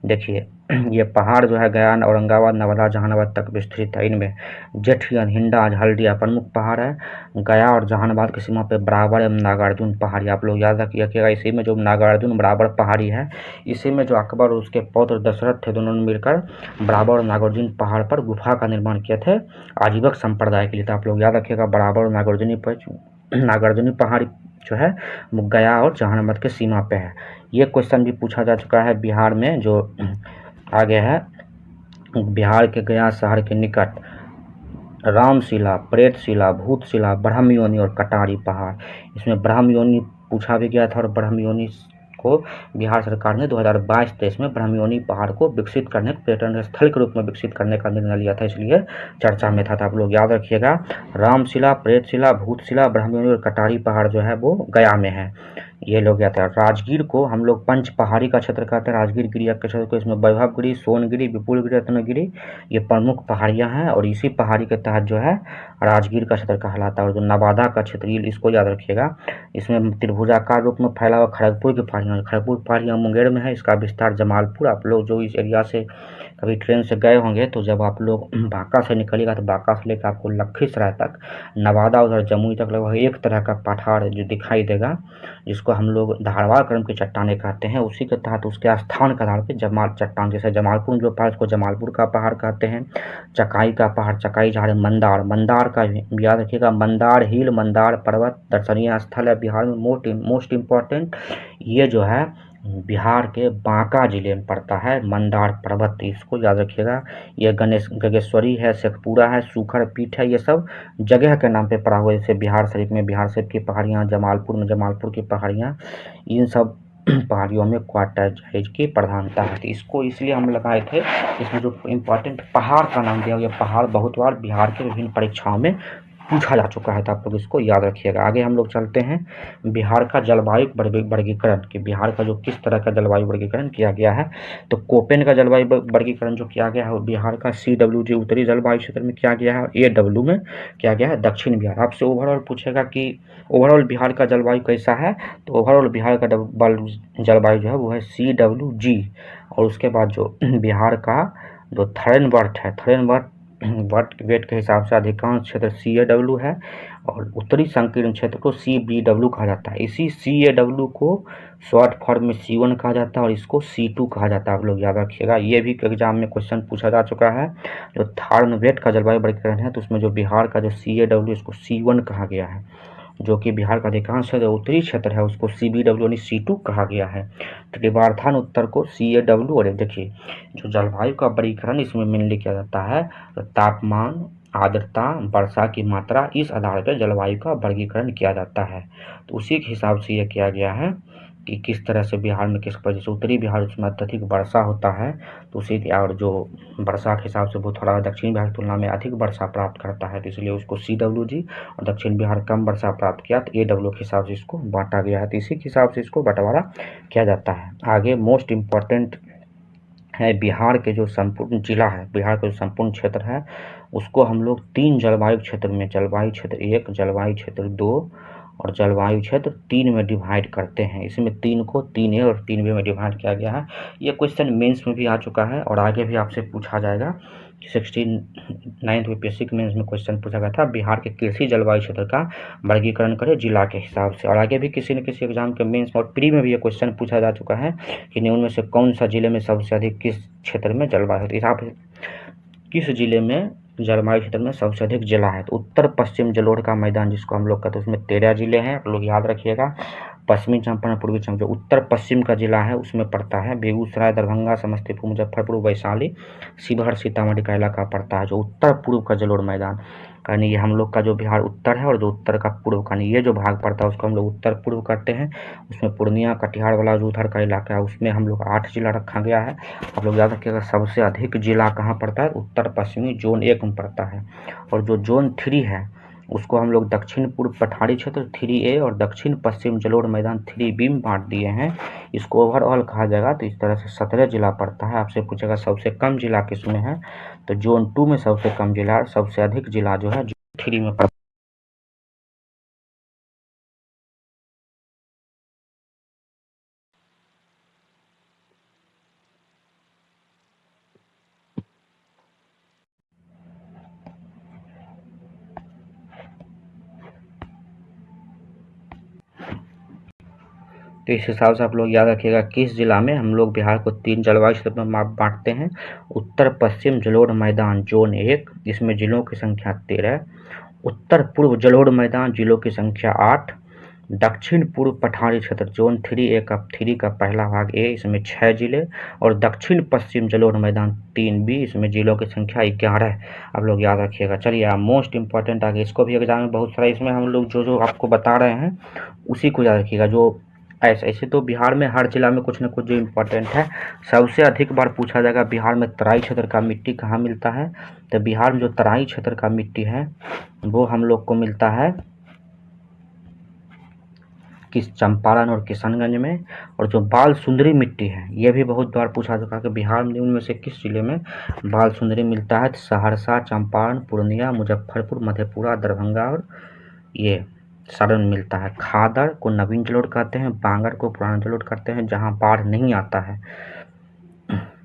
देखिए ये पहाड़ जो है गया, औरंगाबाद, नवादा, जहानाबाद तक विस्तृत है। इनमें जेठियन, हिंडा, हल्दिया प्रमुख पहाड़ है। गया और जहानाबाद की सीमा पे बराबर एवं नागार्जुन पहाड़ी, आप लोग याद रखिएगा। इसी में जो नागार्जुन बराबर पहाड़ी है, इसी में जो अकबर और उसके पौत्र दशरथ थे दोनों ने मिलकर बराबर और नागार्जुन पहाड़ पर गुफा का निर्माण किए थे आजीवक संप्रदाय के लिए। तो आप लोग याद रखिएगा बराबर और नागार्जुनी पहाड़ी जो है वो गया और जहानाबाद के सीमा पे है। ये क्वेश्चन भी पूछा जा चुका है बिहार में। जो आगे है बिहार के गया शहर के निकट रामशिला, प्रेतशिला, भूतशिला, ब्रह्मयोनी और कटारी पहाड़, इसमें ब्रह्मयोनी पूछा भी गया था और ब्रह्मयोनी को बिहार सरकार ने 2022-23 में ब्रह्मयोनी पहाड़ को विकसित करने, पर्यटन स्थल के रूप में विकसित करने का निर्णय लिया था, इसलिए चर्चा में था। तो आप लोग याद रखिएगा रामशिला, प्रेतशिला, भूतशिला, ब्रह्मयोनी और कटारी पहाड़ जो है वो गया में है। ये लोग कहते हैं। राजगीर को हम लोग पंच पहाड़ी का क्षेत्र कहते हैं, राजगीर गिरिया के क्षेत्र को। इसमें वैभवगिरी, सोनगिरी, विपुलगिरी, रत्नगिरी ये प्रमुख पहाड़ियां हैं और इसी पहाड़ी के तहत जो है राजगीर का क्षेत्र कहलाता है। और जो नवादा का क्षेत्र इसको याद रखिएगा, इसमें त्रिभुजाकार रूप में फैला हुआ खड़गपुर की पहाड़ियाँ, खड़गपुर पहाड़ियाँ मुंगेर में है, इसका विस्तार जमालपुर। आप लोग जो इस एरिया से कभी ट्रेन से गए होंगे तो जब आप लोग बांका से निकलिएगा तो बांका से लेकर आपको लखीसराय तक, नवादा उधर जमुई तक लगभग एक तरह का पठार जो दिखाई देगा, जिसको हम लोग धारवाड़ क्रम की चट्टानें कहते हैं। उसी के तहत उसके स्थान के आधार पर जमाल चट्टान, जैसे जमालपुर जो पहाड़ उसको जमालपुर का पहाड़ कहते हैं। चकाई का पहाड़, चकाई जहाँ है मंदार, मंदार का याद रखिएगा, मंदार हिल, मंदार पर्वत दर्शनीय स्थल है बिहार में। मोस्ट इम्पॉर्टेंट ये जो है बिहार के बांका जिले में पड़ता है मंदार पर्वत, इसको याद रखिएगा। ये गगेश्वरी है, शेखपुरा है, सूखर पीठ है, ये सब जगह के नाम पे पड़ा हुआ है। जैसे बिहार शरीफ में बिहार शरीफ की पहाड़ियाँ, जमालपुर में जमालपुर की पहाड़ियाँ, इन सब पहाड़ियों में क्वार्टाइज की प्रधानता है। तो इसको इसलिए हम लगाए थे, इसमें जो इम्पोर्टेंट पहाड़ का नाम दिया, ये पहाड़ बहुत बार बिहार के विभिन्न परीक्षाओं में पूछा जा चुका है, तो आप लोग इसको याद रखिएगा। आगे हम लोग चलते हैं बिहार का जलवायु वर्गीकरण, कि बिहार का जो किस तरह का जलवायु वर्गीकरण किया गया है। तो कोपेन का जलवायु वर्गीकरण जो किया गया है बिहार का CWG उत्तरी जलवायु क्षेत्र में किया गया है और AW में किया गया है दक्षिण बिहार। आपसे ओवरऑल पूछेगा कि ओवरऑल बिहार का जलवायु कैसा है, तो ओवरऑल बिहार का जलवायु जो है वो है CWG। और उसके बाद जो बिहार का जो थर्नबर्थ है, थर्नबर्थ वेट के हिसाब से अधिकांश क्षेत्र CAW है और उत्तरी संकीर्ण क्षेत्र को CBW कहा जाता है। इसी CAW को शॉर्ट फॉर्म में C1 कहा जाता है और इसको C2 कहा जाता है, आप लोग याद रखिएगा। ये भी एग्जाम में क्वेश्चन पूछा जा चुका है। जो थर्नवेट का जलवायु वर्गीकरण है तो उसमें जो बिहार का जो CAW इसको C1 कहा गया है, जो कि बिहार का अधिकांश जो उत्तरी क्षेत्र है उसको CBW यानी C2 कहा गया है। त्रिवार्थान उत्तर को CAW। और देखिए जो जलवायु का वर्गीकरण इसमें मेनली किया जाता है तो तापमान, आर्द्रता, वर्षा की मात्रा, इस आधार पर जलवायु का वर्गीकरण किया जाता है। तो उसी के हिसाब से यह किया गया है कि किस तरह से बिहार में किस वजह से उत्तरी बिहार उसमें अत्यधिक वर्षा होता है, तो उसी और जो वर्षा के हिसाब से वो थोड़ा दक्षिण बिहार की तुलना में अधिक वर्षा प्राप्त करता है, तो इसलिए उसको CWG, और दक्षिण बिहार कम वर्षा प्राप्त किया तो AW के हिसाब से इसको बांटा गया है। तो इसी के हिसाब से इसको बंटवारा किया जाता है। आगे मोस्ट इम्पॉर्टेंट है बिहार के जो संपूर्ण जिला है, बिहार का जो संपूर्ण क्षेत्र है उसको हम लोग 3 जलवायु क्षेत्र में, जलवायु क्षेत्र 1, जलवायु क्षेत्र 2 और जलवायु क्षेत्र 3 में डिवाइड करते हैं। इसमें 3 को 3A और 3B में डिवाइड किया गया है। ये क्वेश्चन मेंस में भी आ चुका है और आगे भी आपसे पूछा जाएगा। 69th यूपीएससी के मेंस में क्वेश्चन पूछा गया था, बिहार के कृषि जलवायु क्षेत्र का वर्गीकरण करें जिला के हिसाब से। और आगे भी किसी न किसी एग्जाम के मेंस और प्री में भी ये क्वेश्चन पूछा जा चुका है कि निम्न में से कौन सा जिले में सबसे अधिक किस क्षेत्र में जलवायु होती है, किस जिले में जलवायु क्षेत्र में सबसे अधिक जिला है। तो उत्तर पश्चिम जलोढ़ का मैदान जिसको हम लोग कहते हैं, उसमें 13 जिले हैं, आप लोग याद रखिएगा। पश्चिमी चंपारण, पूर्वी चंपारण, जो उत्तर पश्चिम का जिला है उसमें पड़ता है बेगूसराय, दरभंगा, समस्तीपुर, मुजफ्फरपुर, वैशाली, शिवहर, सीतामढ़ी का इलाका पड़ता है। जो उत्तर पूर्व का जलोढ़ मैदान, यानी ये हम लोग का जो बिहार उत्तर है और जो उत्तर का पूर्व का, ये जो भाग पड़ता है उसको हम लोग उत्तर पूर्व करते हैं। उसमें पूर्णिया, कटिहार वाला जो उधर का इलाका है उसमें हम लोग 8 जिला रखा गया है। आप लोग याद रखिएगा सबसे अधिक जिला कहाँ पड़ता है, उत्तर पश्चिमी जोन 1 में पड़ता है। और जो जोन 3 है उसको हम लोग दक्षिण पूर्व पठारी क्षेत्र 3A और दक्षिण पश्चिम जलोढ़ मैदान 3B में बांट दिए हैं। इसको ओवरऑल कहा जाएगा। तो इस तरह से 17 जिला पड़ता है। आपसे पूछेगा सबसे कम जिला किसमें है, तो जोन 2 में सबसे कम जिला, सबसे अधिक जिला जो है जोन 3 में पड़ता है। तो इस हिसाब से आप लोग याद रखिएगा किस जिला में हम लोग बिहार को 3 जलवायु क्षेत्र में बांटते हैं। उत्तर पश्चिम जलोढ़ मैदान जोन 1, इसमें जिलों की संख्या 13, उत्तर पूर्व जलोढ़ मैदान जिलों की संख्या 8, दक्षिण पूर्व पठारी क्षेत्र जोन 3 का पहला भाग ए, इसमें 6 जिले, और दक्षिण पश्चिम जलोढ़ मैदान 3B, इसमें जिलों की संख्या 11। आप लोग याद रखिएगा। चलिए मोस्ट इंपॉर्टेंट आगे, इसको भी एग्जाम में बहुत सारा, इसमें हम लोग जो जो आपको बता रहे हैं उसी को याद रखिएगा। जो ऐसे तो बिहार में हर जिला में कुछ न कुछ जो इम्पोर्टेंट है, सबसे अधिक बार पूछा जाएगा बिहार में तराई क्षेत्र का मिट्टी कहाँ मिलता है। तो बिहार में जो तराई क्षेत्र का मिट्टी है वो हम लोग को मिलता है किस चंपारण और किशनगंज में। और जो बाल सुंदरी मिट्टी है ये भी बहुत बार पूछा चुका है कि बिहार में उनमें से किस जिले में बाल सुंदरी मिलता है। सहरसा, चंपारण, पूर्णिया, मुजफ्फरपुर, मधेपुरा, दरभंगा और ये सारण में मिलता है। खादर को नवीन जलोढ़ कहते हैं, बांगर को पुराना जलोढ़ कहते हैं। जहाँ बाढ़ नहीं आता है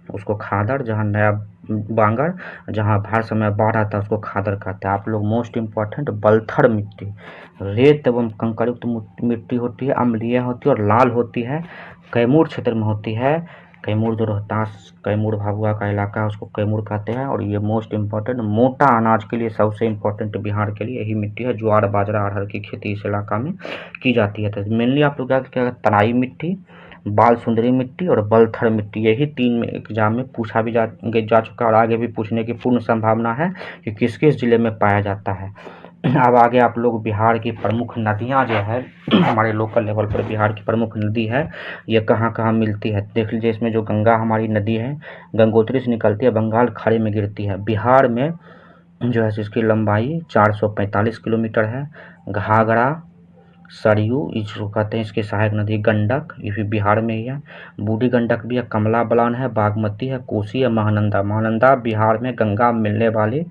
उसको खादर, जहाँ नया बांगर, जहाँ हर समय बाढ़ आता है उसको खादर कहते हैं। आप लोग मोस्ट इम्पॉर्टेंट, बलथड़ मिट्टी रेत एवं कंकरयुक्त मिट्टी होती है, अम्लीय होती है और लाल होती है, कैमूर क्षेत्र में होती है। कैमूर जो रोहतास, कैमूर भाभुआ का इलाका है उसको कैमूर कहते हैं। और ये मोस्ट इम्पॉर्टेंट मोटा अनाज के लिए सबसे इम्पोर्टेंट बिहार के लिए यही मिट्टी है। ज्वार, बाजरा, अरहर की खेती इस इलाका में की जाती है। तो मेनली आप लोग याद रखिएगा तराई मिट्टी, बाल सुंदरी मिट्टी और बलथड़ मिट्टी, यही 3 में एग्जाम में पूछा भी जा चुका है और आगे भी पूछने की पूर्ण संभावना है कि किस किस जिले में पाया जाता है। अब आगे आप लोग बिहार की प्रमुख नदियां जो है हमारे लोकल लेवल पर बिहार की प्रमुख नदी है ये कहाँ कहाँ मिलती है देख लीजिए। इसमें जो गंगा हमारी नदी है गंगोत्री से निकलती है, बंगाल खाड़ी में गिरती है। बिहार में जो है इसकी लंबाई 445 किलोमीटर है। घाघरा, सरयू इसको कहते हैं, इसकी सहायक नदी गंडक, ये भी बिहार में ही है। बूढ़ी गंडक भी है, कमला बलान है, बागमती है, कोसी है, महानंदा। महानंदा बिहार में गंगा मिलने वाली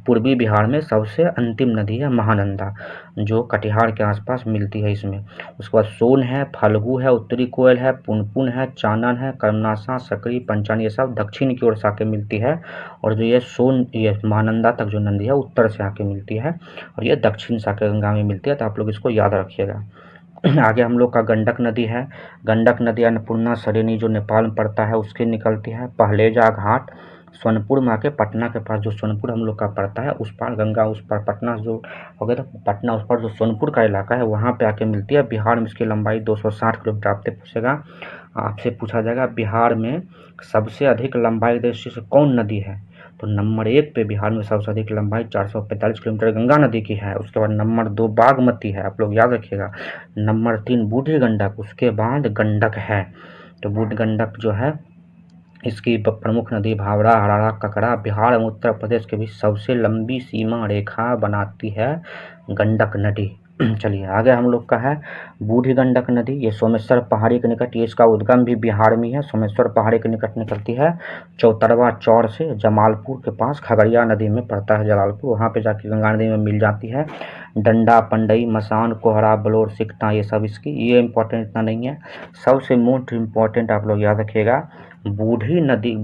पूर्वी बिहार में सबसे अंतिम नदी है महानंदा, जो कटिहार के आसपास मिलती है इसमें। उसके बाद सोन है, फल्गु है, उत्तरी कोयल है, पुनपुन है, चानन है, कर्मनाशा, सकरी, पंचानी, ये सब दक्षिण की ओर से आके मिलती है। और जो ये महानंदा तक जो नदी है उत्तर से आके मिलती है और ये दक्षिण से आके गंगा में मिलती है। तो आप लोग इसको याद रखिएगा। आगे हम लोग का गंडक नदी है। गंडक नदी अन्नपूर्णा सरेनी जो नेपाल में पड़ता है उसके निकलती है। पहलेजा घाट सोनपुर में आके पटना के पास जो सोनपुर हम लोग का पड़ता है उस पार गंगा, उस पार पटना जो हो गया, तो पटना उस पर जो सोनपुर का इलाका है वहाँ पे आके मिलती है। बिहार में इसकी लंबाई 260 किलोमीटर। आपसे पूछा जाएगा बिहार में सबसे अधिक लंबाई दृष्टि से कौन नदी है, तो नंबर 1 पे बिहार में सबसे अधिक लंबाई 445 किलोमीटर गंगा नदी की है। उसके बाद नंबर 2 बागमती है, आप लोग याद रखिएगा। नंबर 3 बूढ़ी गंडक, उसके बाद गंडक है। तो बूढ़ी गंडक जो है इसकी प्रमुख नदी भावड़ा, हराड़ा, ककड़ा। बिहार एवं उत्तर प्रदेश के बीच सबसे लंबी सीमा रेखा बनाती है गंडक नदी। चलिए आगे हम लोग का है बूढ़ी गंडक नदी। ये सोमेश्वर पहाड़ी के निकट, ये इसका उद्गम भी बिहार में है। सोमेश्वर पहाड़ी के निकट निकलती है चौतरवा चौड़ से, जमालपुर के पास खगड़िया नदी में पड़ता है जलालपुर, वहाँ पे जाके गंगा नदी में मिल जाती है। डंडा, पंडई, मसान, कोहरा, बलोर, सिकटा, ये सब इसकी, ये इंपॉर्टेंट इतना नहीं है। सबसे मोस्ट इम्पॉर्टेंट आप लोग याद रखिएगा, बूढ़ी नदी,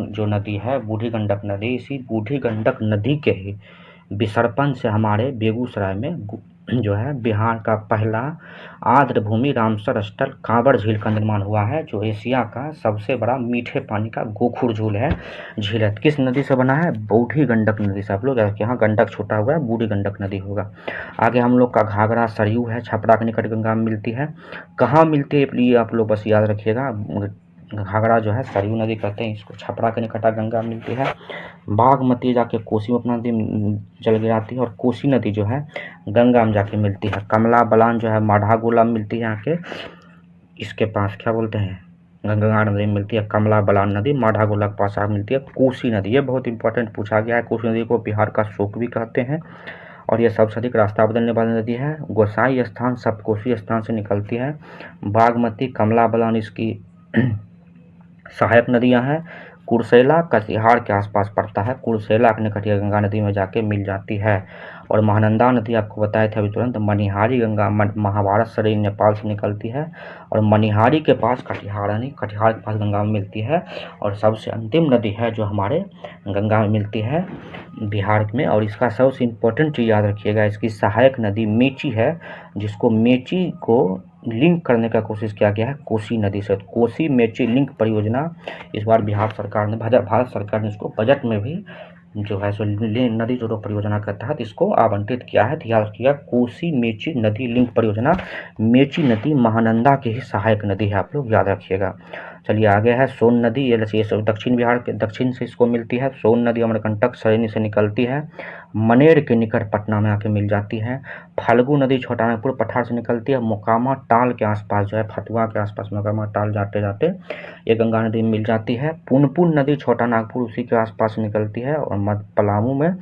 जो नदी है बूढ़ी गंडक नदी, इसी बूढ़ी गंडक नदी के ही विसर्पण से हमारे बेगूसराय में जो है बिहार का पहला आर्द्र भूमि रामसर स्थल कांवड़ झील का निर्माण हुआ है, जो एशिया का सबसे बड़ा मीठे पानी का गोखुर झील है। किस नदी से बना है? बूढ़ी गंडक नदी से। आप लोग यहाँ गंडक छूटा हुआ है, बूढ़ी गंडक नदी होगा। आगे हम लोग का घाघरा सरयू है, छपरा के निकट गंगा में मिलती है। कहाँ मिलती है ये आप लोग बस याद रखिएगा, घाघरा जो है सरयू नदी कहते हैं इसको, छपरा के निकट गंगा मिलती है। बागमती जाके कोसी में अपना नदी जल गिराती है, और कोसी नदी जो है गंगा में जाके मिलती है। कमला बलान जो है माढ़ागोला में मिलती है, यहाँ के इसके पास क्या बोलते हैं, गंगा नदी में मिलती है। कमला बलान नदी माढ़ागोला के पास मिलती है। कोसी नदी, ये बहुत इंपॉर्टेंट पूछा गया है। कोसी नदी को बिहार का शोक भी कहते हैं, और ये सबसे अधिक रास्ता बदलने वाली नदी है। गोसाई स्थान सप्तकोशी स्थान से निकलती है। बागमती, कमला बलान इसकी सहायक नदियां हैं। कुर्सेला कटिहार के आसपास पड़ता है, कुर्सेला के निकट गंगा नदी में जाके मिल जाती है। और महानंदा नदी आपको बताए थे अभी तुरंत, मनिहारी गंगा महाभारत सरिन नेपाल से निकलती है, और मनिहारी के पास कटिहार के पास गंगा में मिलती है। और सबसे अंतिम नदी है जो हमारे गंगा में मिलती है बिहार में, और इसका सबसे इम्पोर्टेंट चीज़ याद रखिएगा, इसकी सहायक नदी मेची है, जिसको मेची को लिंक करने का कोशिश किया गया है कोसी नदी से। कोसी मेची लिंक परियोजना इस बार भारत सरकार ने इसको बजट में भी जो है सो नदी जोड़ो परियोजना के तहत इसको आवंटित किया है। ध्यान रखिएगा, कोसी मेची नदी लिंक परियोजना, मेची नदी महानंदा की ही सहायक नदी है, आप लोग याद रखिएगा। चलिए आगे है सोन नदी, ये सब दक्षिण बिहार के दक्षिण से इसको मिलती है। सोन नदी अमरकंटक सरेनी से निकलती है, मनेर के निकट पटना में आके मिल जाती है। फाल्गु नदी छोटानागपुर पठार से निकलती है, मोकामा टाल के आसपास जो है, फतुआ के आसपास मोकामा टाल जाते जाते ये गंगा नदी में मिल जाती है। पुनपुन नदी छोटानागपुर उसी के आसपास निकलती है, और पलामू में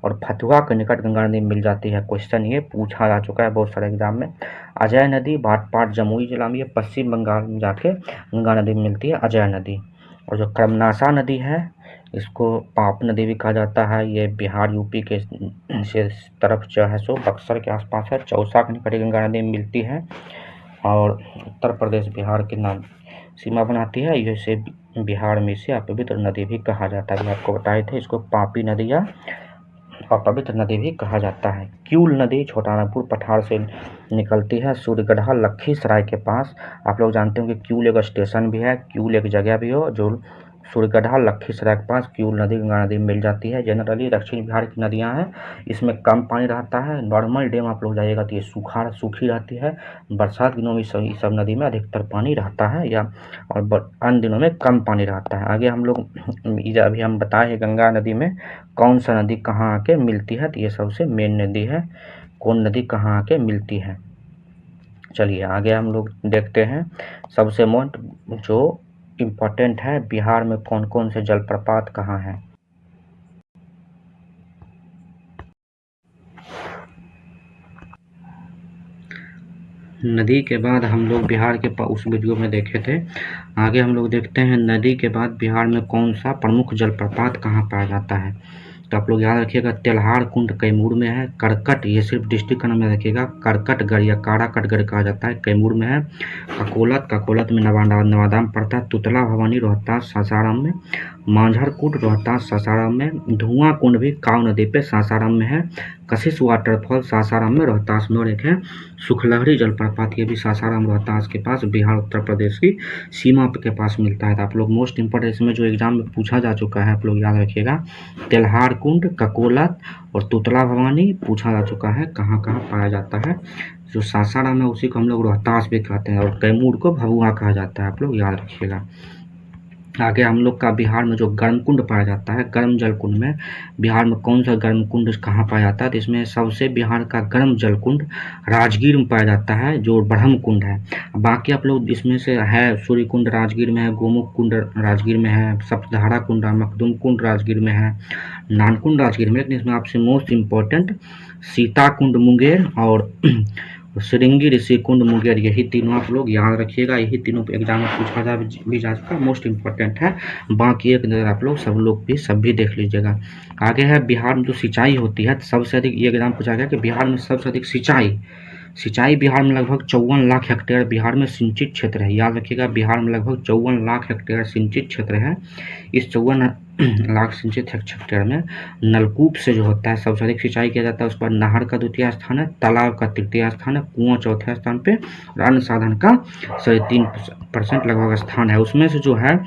और फतुआ के निकट गंगा नदी मिल जाती है। क्वेश्चन ये पूछा जा चुका है बहुत सारे एग्जाम में। अजय नदी भाटपाट जमुई जिला में, ये पश्चिम बंगाल में जाके गंगा नदी में मिलती है अजय नदी। और जो कर्मनाशा नदी है इसको पाप नदी भी कहा जाता है, ये बिहार यूपी के से तरफ जो है सो बक्सर के आसपास है। चौसा के निकट गंगा नदी में मिलती है, और उत्तर प्रदेश बिहार के नाम सीमा बनाती है। इसे बिहार में इसे अपवित्र नदी भी कहा जाता है, आपको बताए थे, इसको पापी नदी या अपवित्र नदी भी कहा जाता है। क्यूल नदी छोटानागपुर पठार से निकलती है, सूर्यगढ़ा लखीसराय के पास। आप लोग जानते हो कि क्यूल एक स्टेशन भी है, क्यूल एक जगह भी हो, जो सूर्यगढ़ा लखीसराय के पास क्यूल नदी गंगा नदी में मिल जाती है। जनरली दक्षिण बिहार की नदियां हैं, इसमें कम पानी रहता है। नॉर्मल डैम आप लोग जाइएगा तो ये सूखी रहती है। बरसात दिनों में सब नदी में अधिकतर पानी रहता है, या और अन्य दिनों में कम पानी रहता है। आगे हम लोग अभी हम बताए गंगा नदी में कौन सा नदी कहाँ आके मिलती है, तो ये सबसे मेन नदी है। कौन नदी कहाँ आके मिलती है, चलिए आगे हम लोग देखते हैं। सबसे मोस्ट जो इम्पोर्टेंट है, बिहार में कौन कौन से जलप्रपात कहाँ हैं। नदी के बाद हम लोग बिहार के उस वीडियो में देखे थे। आगे हम लोग देखते हैं नदी के बाद बिहार में कौन सा प्रमुख जलप्रपात कहाँ पाया जाता है। तो आप लोग याद रखिएगा, तेल्हार कुंड कैमूर में है। करकट, ये सिर्फ डिस्ट्रिक्ट का नाम याद रखिएगा, करकटगढ़ या काराकटगढ़ कहा जाता है, कैमूर में है। ककोलत में नवादा में पड़ता है। तुतला भवानी रोहतास सासाराम में। मांझरकूट रोहतास सासाराम में। धुआं कुंड भी काव नदी पे सासाराम में है। कशिश वाटरफॉल सासाराम में रोहतास में। और एक है सुखलहरी जलप्रपात, ये भी सासाराम रोहतास के पास बिहार उत्तर प्रदेश की सीमा के पास मिलता है। तो आप लोग मोस्ट इंपॉर्टेंट इसमें जो एग्जाम में पूछा जा चुका है, आप लोग याद रखिएगा, तेल्हार कुंड, ककोलत और तुतला भवानी पूछा जा चुका है कहाँ कहाँ पाया जाता है। जो सासाराम है उसी को हम लोग रोहतास भी कहते हैं, और कैमूर को भभुआ कहा जाता है, आप लोग याद रखिएगा। आगे हम लोग का बिहार में जो गर्म कुंड पाया जाता है, गर्म जल कुंड में बिहार में कौन सा गर्म कुंड कहाँ पाया जाता है, तो इसमें सबसे बिहार का गर्म जल कुंड राजगीर में पाया जाता है, जो ब्रह्म कुंड है। बाकी आप लोग इसमें से है सूर्य कुंड राजगीर में है, गोमुख कुंड राजगीर में है, सप्तधारा कुंड मखदूम कुंड राजगीर में है, नानकुंड राजगीर में। लेकिन इसमें आपसे मोस्ट इम्पोर्टेंट सीता कुंड मुंगेर और श्रृंगी ऋषि कुंड मुंगेर, यही तीनों आप लोग याद रखिएगा। यही तीनों एग्जाम में पूछा जा चुका, मोस्ट इम्पोर्टेंट है। बाकी एक नज़र आप लोग सब लोग भी सब भी देख लीजिएगा। आगे है बिहार में जो सिंचाई होती है, सबसे अधिक ये एग्जाम पूछा गया कि बिहार में सबसे अधिक सिंचाई बिहार में लगभग 54 लाख हेक्टेयर बिहार में सिंचित क्षेत्र है। याद रखिएगा, बिहार में लगभग 54 लाख हेक्टेयर सिंचित क्षेत्र है। इस 54 लाख सिंचित हेक्टेयर में नलकूप से जो होता है सबसे अधिक सिंचाई किया जाता है। उस पर नहर का द्वितीय स्थान है, तालाब का तृतीय स्थान है, कुआं चौथे स्थान पे और अन्य साधन का 3.5% लगभग स्थान है। उसमें से जो है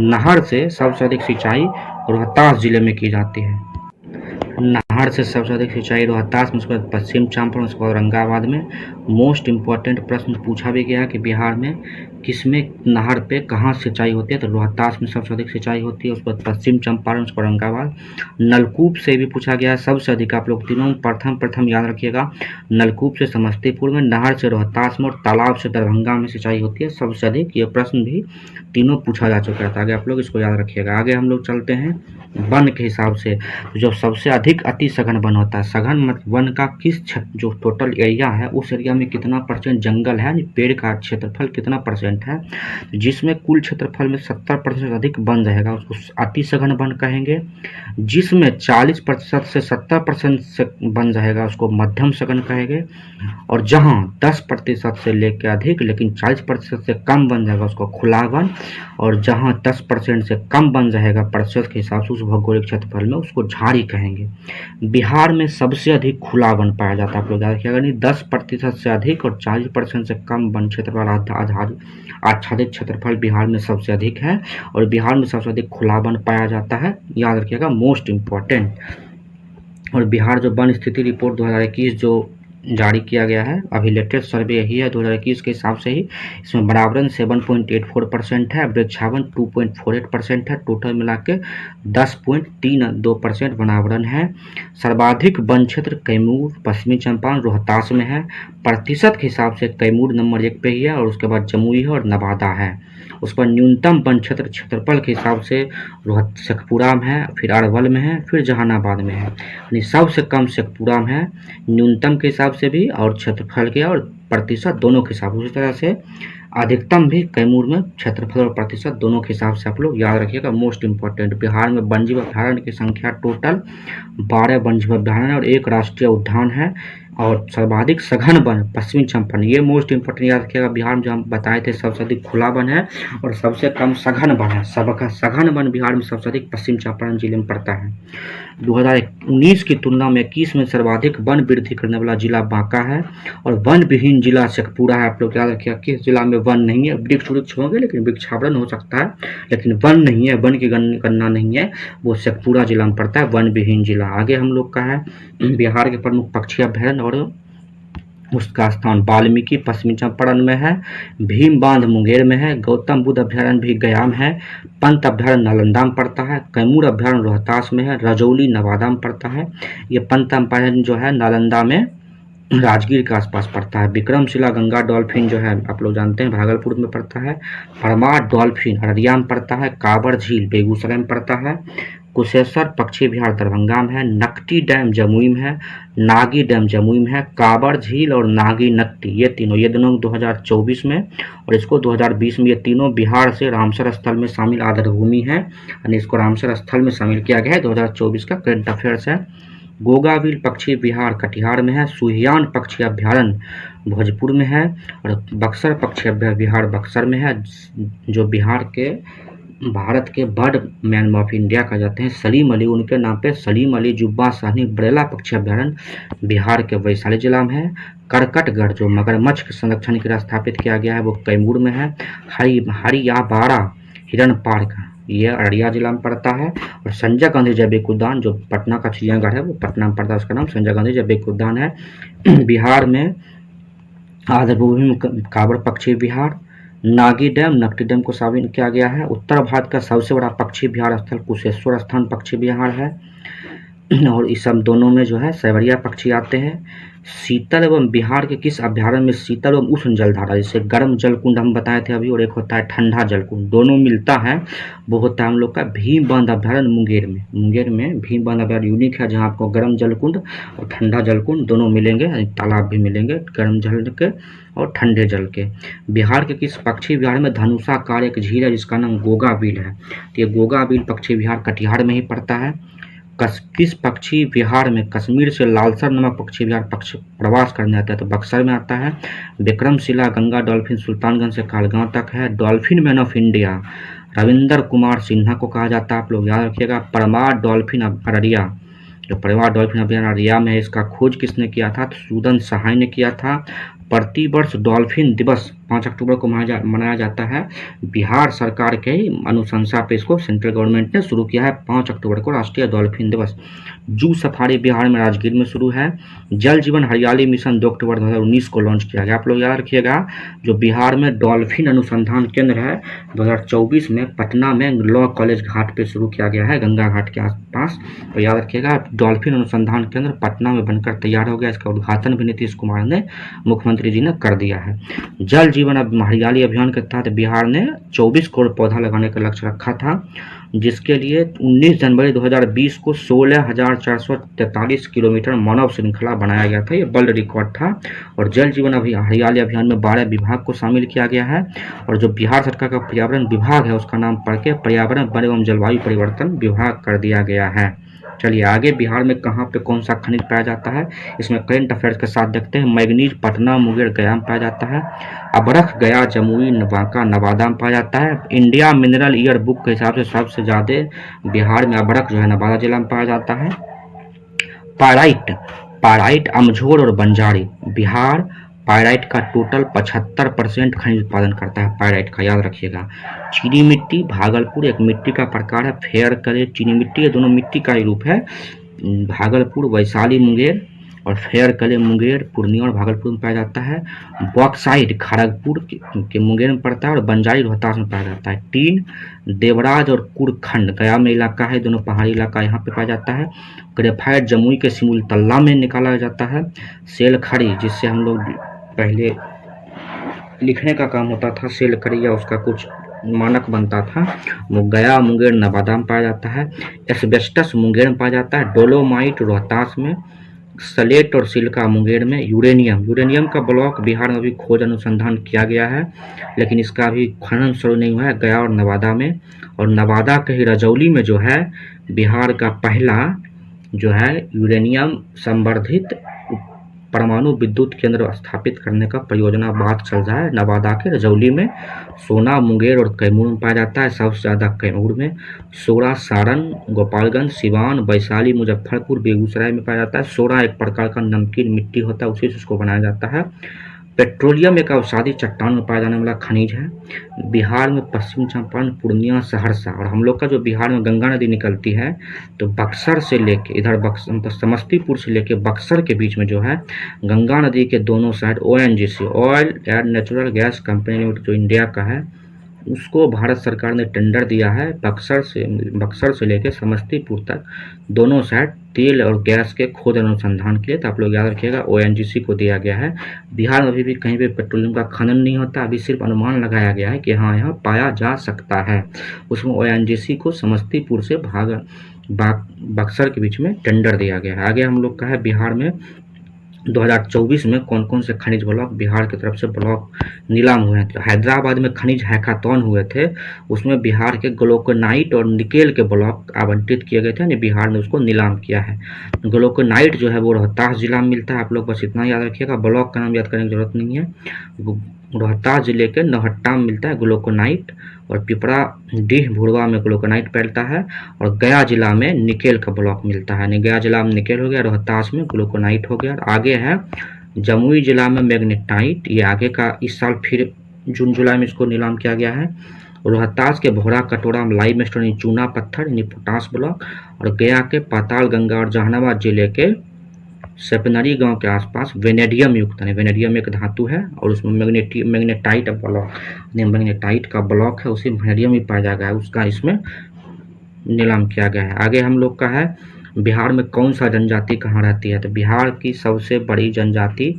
नहर से सबसे अधिक सिंचाई रोहतास जिले में की जाती है। नहर से सबसे अधिक सिंचाई रोहतास में, उसके बाद पश्चिम चंपारण, उसके बाद औरंगाबाद में। मोस्ट इम्पॉर्टेंट प्रश्न पूछा भी गया कि बिहार में किसमें नहर पे कहाँ सिंचाई होती है, तो रोहतास में सबसे अधिक सिंचाई होती है। उसके बाद पश्चिम चंपारण, उसके औरंगाबाद। नलकूप से भी पूछा गया सबसे अधिक, आप लोग तीनों प्रथम याद रखिएगा, नलकूप से समस्तीपुर में, नहर से रोहतास में और तालाब से दरभंगा में सिंचाई होती है सबसे अधिक। ये प्रश्न भी तीनों पूछा जा चुका है, आगे आप लोग इसको याद रखिएगा। आगे हम लोग चलते हैं वन के हिसाब से, जो सबसे अधिक अति सघन वन होता है। सघन मतलब वन का जो टोटल एरिया है उस एरिया में कितना परसेंट जंगल है, पेड़ का क्षेत्रफल कितना परसेंट है, जिसमें कुल क्षेत्रफल में 70% अधिक वन रहेगा उसको अति सघन वन कहेंगे। जिसमें 40% से 70% से वन रहेगा उसको मध्यम सघन कहेंगे। और जहां 10% से लेकर अधिक लेकिन 40% से कम वन रहेगा उसको खुला वन। और जहां 10% से कम वन रहेगा प्रतिशत के हिसाब से उस भौगोलिक क्षेत्रफल में उसको झाड़ी कहेंगे। बिहार में सबसे अधिक खुला वन पाया जाता है, आप लोग याद रखिएगा, नहीं 10% से अधिक और 40% से कम वन क्षेत्रफल आच्छादित क्षेत्रफल बिहार में सबसे अधिक है। और बिहार में सबसे अधिक खुला वन पाया जाता है, याद रखिएगा, मोस्ट इम्पॉर्टेंट। और बिहार जो वन स्थिति रिपोर्ट 2021 जो जारी किया गया है, अभी लेटेस्ट सर्वे यही है 2021 के हिसाब से ही। इसमें वनावरण 7.84% है, वृक्षावन 2.48% है, टोटल मिला के 10.32% वनावरण है। सर्वाधिक वन क्षेत्र कैमूर, पश्चिमी चंपारण, रोहतास में है। प्रतिशत के हिसाब से कैमूर नंबर 1 पे ही है और उसके बाद जमुई है और नवादा है। उस पर न्यूनतम वन क्षेत्रफल के हिसाब से शेखपुरा में है, फिर अरवल में है, फिर जहानाबाद में है। यानी सबसे कम शेखपुरा में है न्यूनतम के हिसाब से भी और क्षेत्रफल के और प्रतिशत दोनों के हिसाब से। उसी तरह से अधिकतम भी कैमूर में क्षेत्रफल और प्रतिशत दोनों के हिसाब से आप लोग याद रखिएगा, मोस्ट इम्पोर्टेंट। बिहार में वन्यजीव अभ्यारण्य की संख्या टोटल 12 वन्यजीव अभ्यारण्य और 1 राष्ट्रीय उद्यान है। और सर्वाधिक सघन वन पश्चिमी चंपारण, ये मोस्ट इम्पोर्टेंट याद रखिएगा। बिहार में जो हम बताए थे सबसे अधिक खुला वन है और सबसे कम सघन वन है। सबका सघन वन बिहार में सबसे अधिक पश्चिम चंपारण जिले में पड़ता है। 2019 की तुलना में 21 में सर्वाधिक वन वृद्धि करने वाला जिला बांका है और वन विहीन जिला शेखपुरा है। आप लोग याद रखिएगा किस जिला में वन नहीं है, वृक्ष होंगे लेकिन वृक्षावरण हो सकता है लेकिन वन नहीं है, वन की गणना नहीं है, वो शेखपुरा जिला में पड़ता है, वन विहीन जिला। आगे हम लोग का है बिहार के प्रमुख पक्षी अभ्यारण्य और उसका स्थान वाल्मीकि पश्चिमी चंपारण में है, भीम बांध मुंगेर में है, गौतम बुद्ध अभ्यारण्य भी गया में है, पंत अभ्यारण्य नालंदा में पड़ता है, कैमूर अभ्यारण्य रोहतास में है, रजौली नवादा में पड़ता है। ये पंत अभ्यारण्य जो है नालंदा में राजगीर के आसपास पड़ता है। विक्रमशिला गंगा डॉल्फिन जो है आप लोग जानते हैं भागलपुर में पड़ता है। परमार डॉल्फिन अररिया में पड़ता है। कांवर झील बेगूसराय में पड़ता है। कुशेश्वर पक्षी विहार दरभंगा में है। नकटी डैम जमुई में है। नागी डैम जमुई में है। कांवर झील और नागी नकटी ये दोनों 2024 में और इसको 2020 में, ये तीनों बिहार से रामसर स्थल में शामिल आर्द्रभूमि है यानी इसको रामसर स्थल में शामिल किया गया है। 2024 का करंट अफेयर्स है। गोगाविल पक्षी विहार कटिहार में है। सुहियान पक्षी अभ्यारण्य भोजपुर में है और बक्सर पक्षी विहार बक्सर में है, जो बिहार के भारत के बर्ड मैन ऑफ इंडिया कहा जाते हैं सलीम अली, उनके नाम पे सलीम अली जुब्बा साहनी बरेला पक्षी अभ्यारण्य बिहार के वैशाली जिला में है। करकटगढ़ जो मगरमच्छ के संरक्षण के लिए स्थापित किया गया है वो कैमूर में है। हरियाबाड़ा हिरण पार्क ये अररिया जिला में पड़ता है। और संजय गांधी जैविक उद्यान जो पटना का चिड़ियाघर है वो पटना में पड़ता है, उसका नाम संजय गांधी जैविक उद्यान है। बिहार में आर्द्रभूमि में कांवर पक्षी विहार, नागी डैम, नकटी डैम को शामिल किया गया है। उत्तर भारत का सबसे बड़ा पक्षी विहार स्थल कुशेश्वर स्थान पक्षी विहार है और इस सब दोनों में जो है सैवरिया पक्षी आते हैं। शीतल एवं बिहार के किस अभ्यारण्य में शीतल एवं उष्ण जलधारा, जैसे गर्म जलकुंड हम बताए थे अभी, और एक होता है ठंडा जलकुंड, दोनों मिलता है, वो होता है हम लोग का भीम बांध अभ्यारण्य मुंगेर में। मुंगेर में भीम बांध अभ्यारण्य यूनिक है, जहाँ आपको गर्म जलकुंड और ठंडा जलकुंड दोनों मिलेंगे, तालाब भी मिलेंगे गर्म जल के और ठंडे जल के। बिहार के किस पक्षी विहार में धनुषाकार एक झील है जिसका नाम गोगा बील है? तो ये गोगा बील पक्षी विहार कटिहार में ही पड़ता है। किस पक्षी विहार में कश्मीर से लालसर नामक पक्षी विहार पक्षी प्रवास करने आता है? तो बक्सर में आता है। विक्रमशिला गंगा डॉल्फिन सुल्तानगंज से खालगांव तक है। Dolphin man of India Ravinder Kumar Sinha को कहा जाता है, आप लोग याद रखिएगा। परमार डॉल्फिन अररिया, जो परमार डॉल्फिन अभयारण्य अररिया में है, इसका खोज किसने किया था? तो सूदन सहाय ने किया था। प्रतिवर्ष डॉल्फिन दिवस 5 अक्टूबर को मनाया जाता है। बिहार सरकार के अनुशंसा पे इसको सेंट्रल गवर्नमेंट ने शुरू किया है 5 अक्टूबर को राष्ट्रीय डॉल्फिन दिवस। जू सफारी बिहार में राजगीर में शुरू है। जल जीवन हरियाली मिशन 2 अक्टूबर 2019 को लॉन्च किया गया। आप लोग याद रखिएगा, जो बिहार में डॉल्फिन अनुसंधान केंद्र है 2024 में पटना में लॉ कॉलेज घाट पे शुरू किया गया है, गंगा घाट के आसपास। तो याद रखिएगा, डॉल्फिन अनुसंधान केंद्र पटना में बनकर तैयार हो गया। इसका उद्घाटन भी नीतीश कुमार ने, मुख्यमंत्री जी ने कर दिया है। जल जीवन हरियाली अभियान के तहत बिहार ने 24 करोड़ पौधा लगाने का लक्ष्य रखा था, जिसके लिए 19 जनवरी 2020 को 16,443 किलोमीटर मानव श्रृंखला बनाया गया था। ये वर्ल्ड रिकॉर्ड था। और जल जीवन हरियाली अभियान में 12 विभाग को शामिल किया गया है। और जो बिहार सरकार का पर्यावरण विभाग है उसका नाम पढ़ के पर्यावरण वन एवं जलवायु परिवर्तन विभाग कर दिया गया है। चलिए आगे, बिहार में कहाँ पे कौन सा खनिज पाया जाता है, इसमें करंट अफेयर्स के साथ देखते हैं। मैग्नीज पटना मुंगेर गया में पाया जाता है। अबरख गया जमुई बांका नवादा में पाया जाता है। इंडिया मिनरल ईयर बुक के हिसाब से सबसे ज़्यादा बिहार में अबरख जो है नवादा जिला में पाया जाता है। पायराइट अमझोर और बंजारी, बिहार पायराइट का टोटल 75% खनिज उत्पादन करता है, पायराइट का याद रखिएगा। चीनी मिट्टी भागलपुर एक मिट्टी का प्रकार है। फेयर कले चीनी मिट्टी, ये दोनों मिट्टी का ही रूप है। भागलपुर वैशाली मुंगेर और फेयर कले मुंगेर पूर्णिया और भागलपुर में पाया जाता है। बॉक्साइट खड़गपुर के मुंगेर में पड़ता है और बंजारी रोहतास में पाया जाता है। टीन देवराज और कुरखंड गया में इलाका है, दोनों पहाड़ी इलाका यहाँ पे पाया जाता है। ग्रेफाइट जमुई के सिमुल तल्ला में निकाला जाता है। सेल खड़ी, जिससे हम लोग पहले लिखने का काम होता था, सेल खड़ी या उसका कुछ मानक बनता था, वो गया मुंगेर नवादा में पाया जाता है। एस्बेस्टस मुंगेर में पाया जाता है। डोलोमाइट रोहतास में। सलेट और सिलिका मुंगेर में। यूरेनियम का ब्लॉक बिहार में भी खोज अनुसंधान किया गया है, लेकिन इसका अभी खनन शुरू नहीं हुआ है, गया और नवादा में। और नवादा के ही रजौली में जो है बिहार का पहला जो है यूरेनियम संवर्धित परमाणु विद्युत केंद्र स्थापित करने का परियोजना बात चल रहा है नवादा के रजौली में। सोना मुंगेर और कैमूर में पाया जाता है, सबसे ज़्यादा कैमूर में। सोरा सारण गोपालगंज सिवान वैशाली मुजफ्फरपुर बेगूसराय में पाया जाता है। सोरा एक प्रकार का नमकीन मिट्टी होता है, उसी से उसको बनाया जाता है। पेट्रोलियम एक अवसादी चट्टान में पाया जाने वाला खनिज है। बिहार में पश्चिम चंपारण पूर्णिया सहरसा, और हम लोग का जो बिहार में गंगा नदी निकलती है तो बक्सर से लेके इधर समस्तीपुर से लेके बक्सर के बीच में जो है गंगा नदी के दोनों side ONGC oil and natural gas company limited जो इंडिया का है, उसको भारत सरकार ने टेंडर दिया है बक्सर से लेकर समस्तीपुर तक दोनों साइड तेल और गैस के खोज अनुसंधान के लिए। तो आप लोग याद रखिएगा ONGC को दिया गया है। बिहार में अभी भी कहीं पे पेट्रोलियम का खनन नहीं होता, अभी सिर्फ अनुमान लगाया गया है कि हाँ यहाँ पाया जा सकता है। उसमें ONGC को समस्तीपुर से बक्सर के बीच में टेंडर दिया गया है। आगे हम लोग का है बिहार में 2024 में कौन कौन से खनिज ब्लॉक बिहार की तरफ से ब्लॉक नीलाम हुए हैं। तो हैदराबाद में खनिज हैकाथॉन हुए थे, उसमें बिहार के ग्लोकोनाइट और निकेल के ब्लॉक आवंटित किए गए थे, यानी बिहार ने उसको नीलाम किया है। ग्लोकोनाइट जो है वो रोहतास जिला में मिलता है, आप लोग बस इतना याद रखिएगा, ब्लॉक का नाम याद करने की जरूरत नहीं है। रोहतास जिले के नौहट्टा में मिलता है ग्लोकोनाइट, और पिपरा डीह भुरवा में ग्लोकोनाइट फैलता है, और गया जिला में निकेल का ब्लॉक मिलता है। गया जिला में निकेल हो गया, रोहतास में ग्लोकोनाइट हो गया। और आगे है जमुई जिला में मैग्नेटाइट, ये आगे का इस साल फिर जून जुलाई में इसको नीलाम किया गया है। रोहतास के भोरा कटोरा में लाइम स्टोन चूना पत्थर यानी पोटास ब्लॉक, और गया के पाताल गंगा और जहानाबाद जिले के सेपनरी गांव के आसपास वेनेडियम युक्त, वेनेडियम एक धातु है और उसमें मैग्नेटाइट मैग्नेटाइट का ब्लॉक है, उसी वेनेडियम भी पाया गया है, उसका इसमें नीलाम किया गया है। आगे हम लोग का है बिहार में कौन सा जनजाति कहाँ रहती है, तो बिहार की सबसे बड़ी जनजाति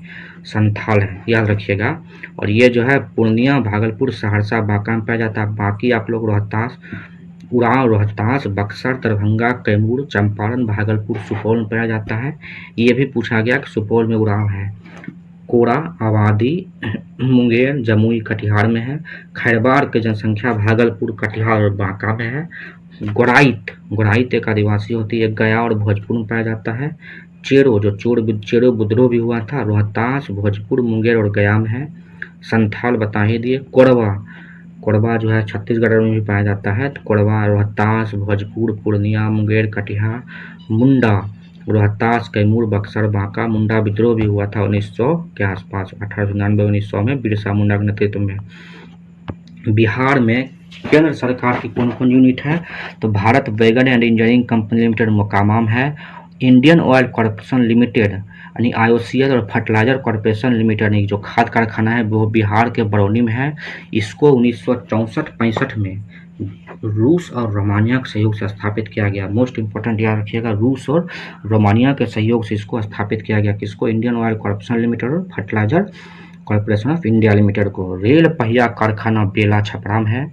संथाल है, याद रखिएगा। और ये जो है पूर्णिया, भागलपुर, सहरसा, बांका में पाया जाता है। बाकी आप लोग रोहतास, उरांव, रोहतास, बक्सर, दरभंगा, कैमूर, चंपारण, भागलपुर, सुपौल में पाया जाता है। ये भी पूछा गया कि सुपौल में उरांव है। कोरा, आबादी मुंगेर, जमुई, कटिहार में है। खैरवार की जनसंख्या भागलपुर, कटिहार और बांका में है। गोराइत एक आदिवासी होती है, गया और भोजपुर में पाया जाता है। चेरो चेरो विद्रोह भी हुआ था, रोहतास, भोजपुर, मुंगेर और गया में है। संथाल बता ही दिए। कोरबा जो है छत्तीसगढ़ में भी पाया जाता है। तो कोरबा रोहतास, भोजपुर, पूर्णिया, मुंगेर, कटिहार। मुंडा रोहतास, कैमूर, बक्सर, बांका। मुंडा विद्रोह भी हुआ था 1900 के आसपास, 1899-1900 में बिरसा मुंडा के नेतृत्व में। बिहार में केंद्र सरकार की कौन कौन यूनिट है, तो Bharat wagon and engineering company limited मोकामाम है। इंडियन ऑयल कॉरपोरेशन लिमिटेड यानी IOCL और फर्टिलाइजर कॉरपोरेशन लिमिटेड जो खाद कारखाना है वो बिहार के बरौनी में है। इसको 1964-65 में रूस और रोमानिया के सहयोग से स्थापित किया गया। मोस्ट इंपॉर्टेंट याद रखिएगा, रूस और रोमानिया के सहयोग से इसको स्थापित किया गया। किसको? इंडियन ऑयल कॉरपोरेशन लिमिटेड और fertiliser corporation of India limited को। रेल पहिया कारखाना बेला छपरा में है।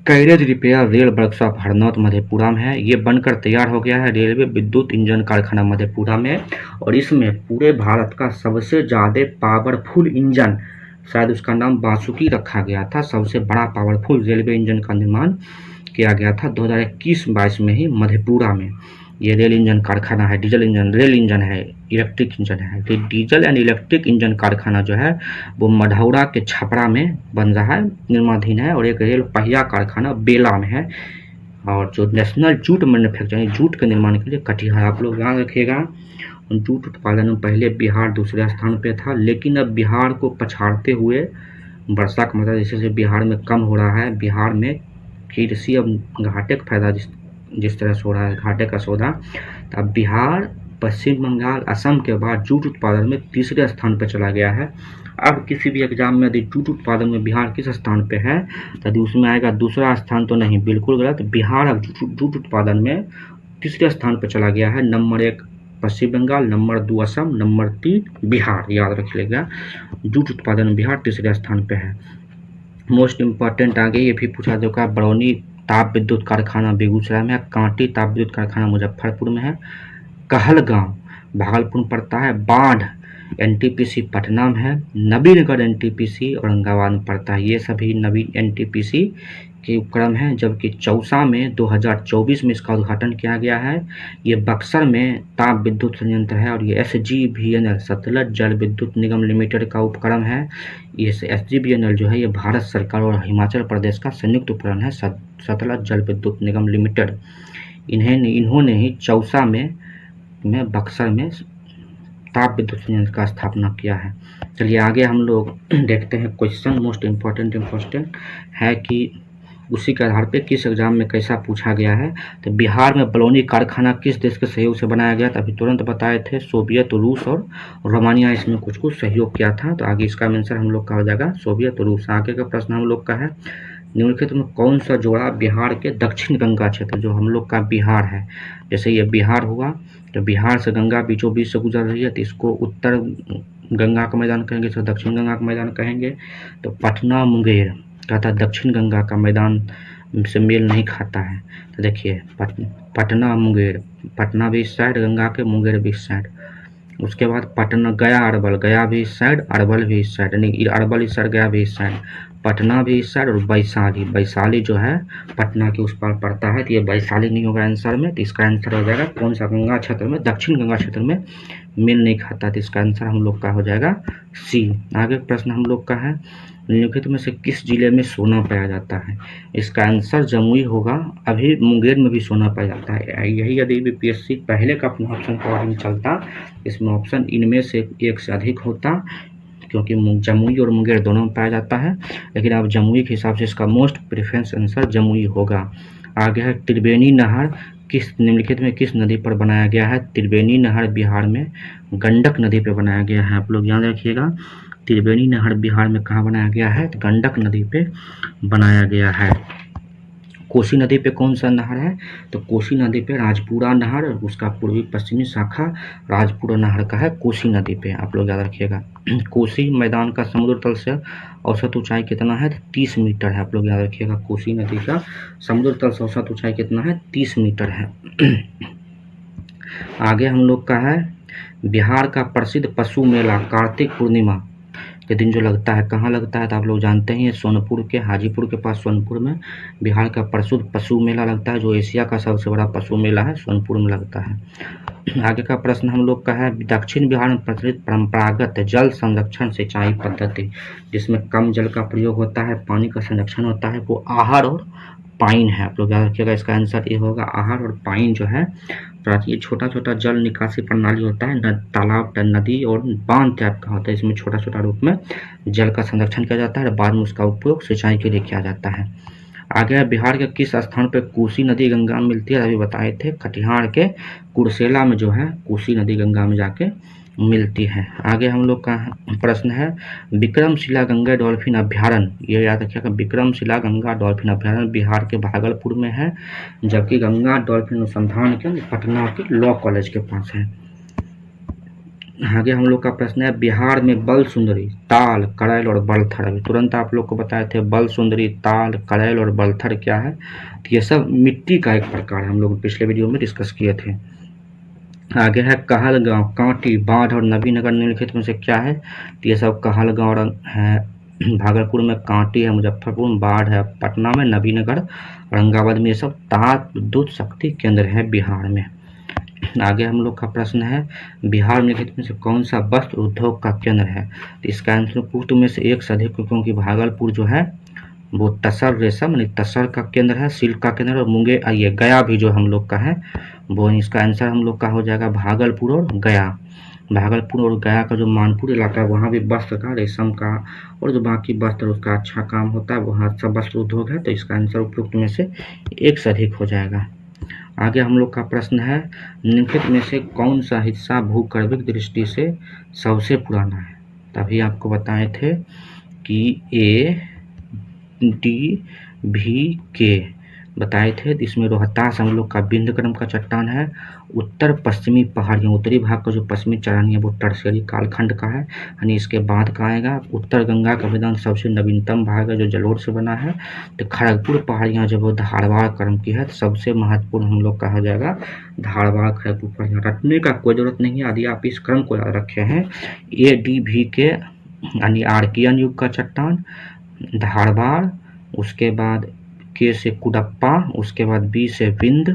Carriage repair rail workshop Harnaut Madhepura में है। ये बनकर तैयार हो गया है। रेलवे विद्युत इंजन कारखाना मधेपुरा में, और इसमें पूरे भारत का सबसे ज़्यादा पावरफुल इंजन, शायद उसका नाम बासुकी रखा गया था, सबसे बड़ा पावरफुल रेलवे इंजन का निर्माण किया गया था 2021-22 में ही मधेपुरा में। ये रेल इंजन कारखाना है, डीजल इंजन, रेल इंजन है, इलेक्ट्रिक इंजन है। तो डीजल एंड इलेक्ट्रिक इंजन कारखाना जो है वो मढ़ौरा के छपरा में बन रहा है, निर्माणाधीन है। और एक रेल पहिया कारखाना बेला में है। और जो नेशनल जूट मैन्युफैक्चरिंग, जूट के निर्माण के लिए कटिहार। आप लोग याद रखिएगा, जूट उत्पादन में पहले बिहार दूसरे स्थान पे था, लेकिन अब बिहार को पछाड़ते हुए वर्षा का मतलब जैसे बिहार में कम हो रहा है। बिहार में कृषि अब घाटे का फायदा जिस तरह से हो रहा है, घाटे का सौदा। तो अब बिहार पश्चिम बंगाल, असम के बाद जूट उत्पादन में तीसरे स्थान पर चला गया है। अब किसी भी एग्जाम में यदि जूट उत्पादन में बिहार किस स्थान पे है, यदि उसमें आएगा दूसरा स्थान तो नहीं, बिल्कुल गलत। बिहार अब जूट उत्पादन में तीसरे स्थान पर चला गया है। नंबर 1 पश्चिम बंगाल, नंबर 2 असम, नंबर 3 बिहार, याद रख लीजिएगा। जूट उत्पादन में बिहार तीसरे स्थान पे है। मोस्ट इम्पॉर्टेंट आगे ये भी पूछा जाएगा, बरौनी ताप विद्युत कारखाना बेगूसराय में है। कांटी ताप विद्युत कारखाना मुजफ्फरपुर में है। कहलगांव भागलपुर में पड़ता है। बाढ़ NTPC पटना में है। नबीनगढ़ NTPC औरंगाबाद में पड़ता है। ये सभी नवीन NTPC के उपक्रम हैं। जबकि चौसा में 2024 में इसका उद्घाटन किया गया है। ये बक्सर में ताप विद्युत संयंत्र है। और ये SGVNL सतलज जल विद्युत निगम लिमिटेड का उपक्रम है। ये SGVNL जो है ये भारत सरकार और हिमाचल प्रदेश का संयुक्त उपक्रम है, सतलज जल विद्युत निगम लिमिटेड। इन्होंने ही चौसा में बक्सर में ताप विद्युत संयंत्र का स्थापना किया है। चलिए आगे हम लोग देखते हैं क्वेश्चन। मोस्ट इम्पॉर्टेंट है कि उसी के आधार पे किस एग्जाम में कैसा पूछा गया है। तो बिहार में बरौनी कारखाना किस देश के सहयोग से बनाया गया था, अभी तुरंत बताए थे, सोवियत, रूस और रोमानिया इसमें कुछ सहयोग किया था। तो आगे इसका आंसर हम लोग का हो जाएगा सोवियत, रूस। आगे का प्रश्न हम लोग का है, निम्नलिखित में कौन सा जोड़ा बिहार के दक्षिण गंगा क्षेत्र, जो हम लोग का बिहार है, जैसे ये बिहार हुआ तो बिहार से गंगा बीचों बीच से गुजर रही है, तो इसको उत्तर गंगा का मैदान कहेंगे, इसको दक्षिण गंगा का मैदान कहेंगे। तो पटना मुंगेर कहता दक्षिण गंगा का मैदान से मेल नहीं खाता है। तो देखिए पटना मुंगेर, पटना भी इस साइड गंगा के, मुंगेर भी इस साइड। उसके बाद पटना गया अरवल, गया भी इस साइड, अरवल भी इस साइड, यानी अरवल इस साइड, गया भी इस साइड, पटना भी इस साइड। और वैशाली जो है पटना के उस पार पड़ता है, तो ये वैशाली नहीं होगा आंसर में। तो इसका आंसर हो जाएगा कौन सा, गंगा क्षेत्र में, दक्षिण गंगा क्षेत्र में मेल नहीं खाता। तो इसका आंसर हम लोग का हो जाएगा C। आगे प्रश्न हम लोग का है, निम्नलिखित में से किस जिले में सोना पाया जाता है। इसका आंसर जमुई होगा। अभी मुंगेर में भी सोना पाया जाता है। यही यदि BPSC पहले का अपना ऑप्शन के बारे में चलता, इसमें ऑप्शन इनमें से एक से अधिक होता, क्योंकि जमुई और मुंगेर दोनों में पाया जाता है। लेकिन अब जमुई के हिसाब से इसका मोस्ट प्रेफरेंस आंसर जमुई होगा। आगे है त्रिवेणी नहर निम्नलिखित में किस नदी पर बनाया गया है? त्रिवेणी नहर बिहार में गंडक नदी पे बनाया गया है। आप लोग याद रखिएगा, त्रिवेणी नहर बिहार में कहाँ बनाया गया है? तो गंडक नदी पे बनाया गया है। कोसी नदी पे कौन सा नहर है? तो कोसी नदी पे राजपुरा नहर, उसका पूर्वी पश्चिमी शाखा राजपुरा नहर का है कोसी नदी पे। आप लोग याद रखिएगा। कोसी मैदान का समुद्र तल से औसत ऊंचाई कितना है? 30 मीटर है। आप लोग याद रखिएगा, कोसी नदी का समुद्र तल से औसत ऊंचाई कितना है? 30 मीटर है। आगे हम लोग का है बिहार का प्रसिद्ध पशु मेला कार्तिक पूर्णिमा के दिन जो लगता है, कहाँ लगता है? तो आप लोग जानते हैं, सोनपुर के हाजीपुर के पास सोनपुर में बिहार का प्रसिद्ध पशु मेला लगता है, जो एशिया का सबसे बड़ा पशु मेला है, सोनपुर में लगता है। आगे का प्रश्न हम लोग का है दक्षिण बिहार में प्रचलित परंपरागत जल संरक्षण सिंचाई पद्धति, जिसमें कम जल का प्रयोग होता है, पानी का संरक्षण होता है, वो आहर और पाइन है। आप लोग याद रखिएगा, इसका आंसर ये होगा आहर और पाइन जो है प्राचीन छोटा छोटा जल निकासी प्रणाली होता है, तालाब, नदी और बांध टाइप का होता है। इसमें छोटा छोटा रूप में जल का संरक्षण किया जाता है और बाद में उसका उपयोग सिंचाई के लिए किया जाता है। आगे बिहार के किस स्थान पर कोसी नदी गंगा में मिलती है? अभी बताए थे, कटिहार के कुर्सेला में जो है कोसी नदी गंगा में जाके मिलती है। आगे हम लोग का प्रश्न है विक्रमशिला गंगा डॉल्फिन अभ्यारण्य, ये याद रखिएगा, विक्रमशिला गंगा डॉल्फिन अभ्यारण्य बिहार के भागलपुर में है, जबकि गंगा डॉल्फिन अनुसंधान केंद्र पटना के लॉ कॉलेज के पास है। आगे हम लोग का प्रश्न है बिहार में बल सुंदरी, ताल, कड़ैल और बलथर, अभी तुरंत आप लोग को बताए थे बल सुंदरी, ताल, कड़ैल और बलथर क्या है? तो ये सब मिट्टी का एक प्रकार है, हम लोग पिछले वीडियो में डिस्कस किए थे। आगे है कहलगांव, कांटी, बाढ़ और नबीनगर निम्नलिखित में से क्या है? तो ये सब कहलगांव है भागलपुर में, कांटी है मुजफ्फरपुर में, बाढ़ है पटना में, नबीनगर औरंगाबाद में। ये सब ताप विद्युत शक्ति केंद्र है बिहार में। आगे हम लोग का प्रश्न है बिहार निम्नलिखित में से कौन सा वस्त्र उद्योग का केंद्र है? तो इसका आंसर पूर्व में से एक से अधिक, क्योंकि भागलपुर जो है वो तसर रेशम यानी तसर का केंद्र है, सिल्क का केंद्र, और मुंगेर ये गया भी जो हम लोग का है वो, इसका आंसर हम लोग का हो जाएगा भागलपुर और गया। भागलपुर और गया का जो मानपुर इलाका है वहाँ भी वस्त्र का, रेशम का और जो बाकी वस्त्र उसका अच्छा काम होता है, वहाँ सब वस्त्र उद्योग है। तो इसका आंसर उपयुक्त में से एक से अधिक हो जाएगा। आगे हम लोग का प्रश्न है निम्नलिखित में से कौन सा हिस्सा भूगर्भिक दृष्टि से सबसे पुराना है? तभी आपको बताए थे कि ए, डी, भी, के बताए थे। इसमें रोहतास हम लोग का विंध्यक्रम का चट्टान है, उत्तर पश्चिमी पहाड़ियाँ, उत्तरी भाग का जो पश्चिमी चट्टान है वो टर्शियरी कालखंड का है, यानी इसके बाद का आएगा। उत्तर गंगा का मैदान सबसे नवीनतम भाग है जो जलोढ़ से बना है। तो खड़गपुर पहाड़ियाँ जब वो धारवाड़ क्रम की है, तो सबसे महत्वपूर्ण हम लोग का हो जाएगा धारवाड़ खड़गपुर पहाड़ियाँ। रटने का कोई जरूरत नहीं है, यदि आप इस क्रम को याद रखे हैं, ए, डी, भी के यानी आर्कियन युग का चट्टान, धारवाड़, उसके बाद के से कुडप्पा, उसके बाद बी से विंध्य,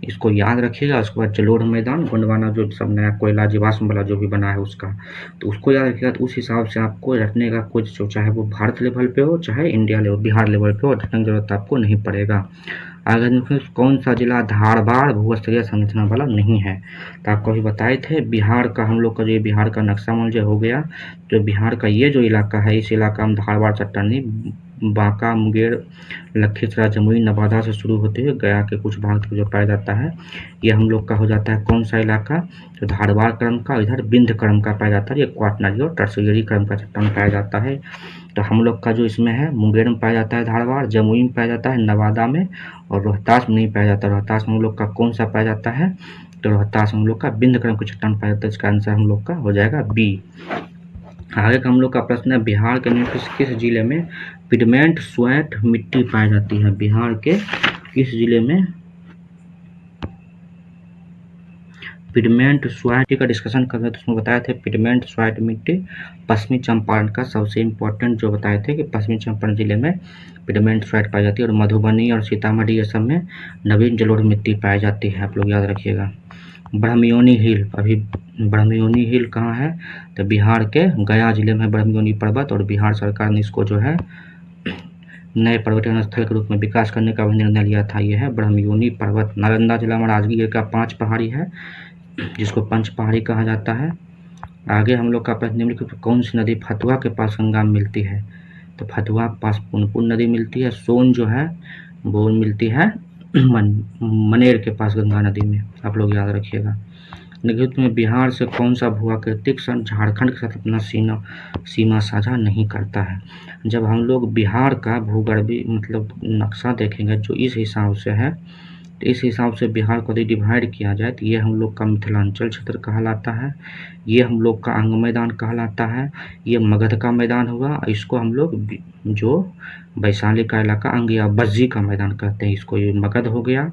इसको याद रखिएगा। उसके बाद जलोढ़ मैदान, गोंडवाना जो सब नया कोयला जीवाश्म वाला जो भी बना है उसका, तो उसको याद रखिएगा। तो उस हिसाब से आपको रखने का कुछ, चाहे वो भारत लेवल पे हो चाहे इंडिया लेवल बिहार लेवल पे हो, रखने की जरूरत आपको नहीं पड़ेगा। अगर कौन सा जिला धारवाड़ भूस्तरीय संरचना वाला नहीं है? तो आपको अभी बताए थे बिहार का, हम लोग का जो बिहार का नक्शा मंजर हो गया, जो बिहार का ये जो इलाका है, इस इलाका में धारवाड़ चट्टानी बांका, मुंगेर, लखीसराय, जमुई, नवादा से शुरू होते हुए गया के कुछ भाग तक जो पाया जाता है, ये हम लोग का हो जाता है कौन सा इलाका? तो धारवाड़ क्रम का, इधर विंध्य क्रम का पाया जाता है, ये क्वाटरनरी और टर्शियरी क्रम का चट्टान पाया जाता है। तो हम लोग का जो इसमें है मुंगेर में पाया जाता है धारवाड़, जमुई में पाया जाता है, नवादा में, और रोहतास में नहीं पाया जाता। रोहतास में हम लोग का कौन सा पाया जाता है? तो रोहतास हम लोग का विंध्य क्रम का चट्टान पाया जाता है। इसका आंसर हम लोग का हो जाएगा बी। आगे का हम लोग का प्रश्न है बिहार के निम्नलिखित किस जिले में पिगमेंट स्वेट मिट्टी पाई जाती है? बिहार के किस जिले में पिगमेंट स्वाइट का डिस्कशन कर रहे थे, उसमें बताए थे पिगमेंट स्वाइट मिट्टी पश्चिमी चंपारण का सबसे इम्पोर्टेंट जो बताए थे कि पश्चिमी चंपारण जिले में पिगमेंट स्वाइट पाई जाती है, और मधुबनी और सीतामढ़ी ये सब में नवीन जलोढ़ मिट्टी पाई जाती है। आप लोग याद रखिएगा। ब्रह्मयोनी हिल, अभी ब्रह्मयोनी हिल कहाँ है? तो बिहार के गया जिले में ब्रह्मयोनी पर्वत, और बिहार सरकार ने इसको जो है नए पर्यटन स्थल के रूप में विकास करने का भी निर्णय लिया था। यह है ब्रह्मयोनी पर्वत। नालंदा जिला में राजगीर का 5 पहाड़ी है, जिसको पंच पहाड़ी कहा जाता है। आगे हम लोग का प्रश्न निम्नलिखित कौन सी नदी फतुहा के पास गंगा में मिलती है? तो फतुहा के पास पुनपुन नदी मिलती है। सोन जो है वो मिलती है मनेर के पास गंगा नदी में, आप लोग याद रखिएगा। निगरानी में बिहार से कौन सा भूआकृतिक संघ झारखंड के साथ अपना सीमा साझा नहीं करता है? जब हम लोग बिहार का भूगर्भीय मतलब नक्शा देखेंगे जो इस हिसाब से है, तो इस हिसाब से बिहार को यदि डिवाइड किया जाए तो ये हम लोग का मिथिलांचल क्षेत्र कहलाता है, ये हम लोग का अंग मैदान कहलाता है, ये मगध का मैदान हुआ, इसको हम लोग जो वैशाली का इलाका अंग या बज्जी का मैदान कहते हैं, इसको ये मगध हो गया,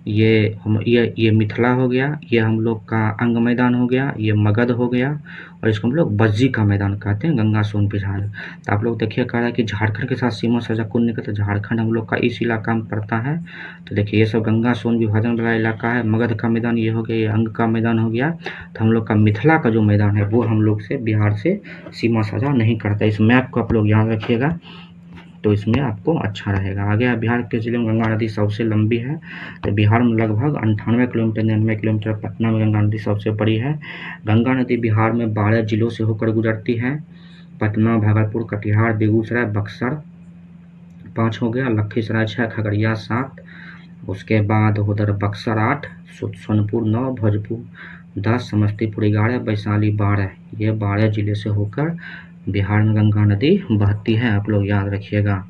ये मिथिला हो गया, ये हम लोग का अंग मैदान हो गया, ये मगध हो गया, और इसको हम लोग बज्जी का मैदान कहते हैं, गंगा सोन बिहार। तो आप लोग देखिए कह रहा है कि झारखंड के साथ सीमा साझा कौन नहीं करता, झारखंड हम लोग का इस इलाका में पड़ता है। तो देखिए ये सब गंगा सोन विभाजन वाला इलाका है, मगध का मैदान ये हो गया, ये अंग का मैदान हो गया। तो हम लोग का मिथिला का जो मैदान है वो हम लोग से बिहार से सीमा साझा नहीं करता। इस मैप को आप लोग याद रखिएगा, तो इसमें आपको अच्छा रहेगा। आगे बिहार के जिले में गंगा नदी सबसे लंबी है, तो बिहार में लगभग 98 किलोमीटर 99 किलोमीटर, पटना में गंगा नदी सबसे बड़ी है। गंगा नदी बिहार में 12 जिलों से होकर गुजरती है, पटना, भागलपुर, कटिहार, बेगूसराय, बक्सर 5 हो गया, लखीसराय 6, खगड़िया 7, उसके बाद उधर बक्सर 8, सोनपुर 9, भोजपुर 10, समस्तीपुर 11, वैशाली 12, ये 12 जिले से होकर बिहार में गंगा नदी बहती है, आप लोग याद रखिएगा।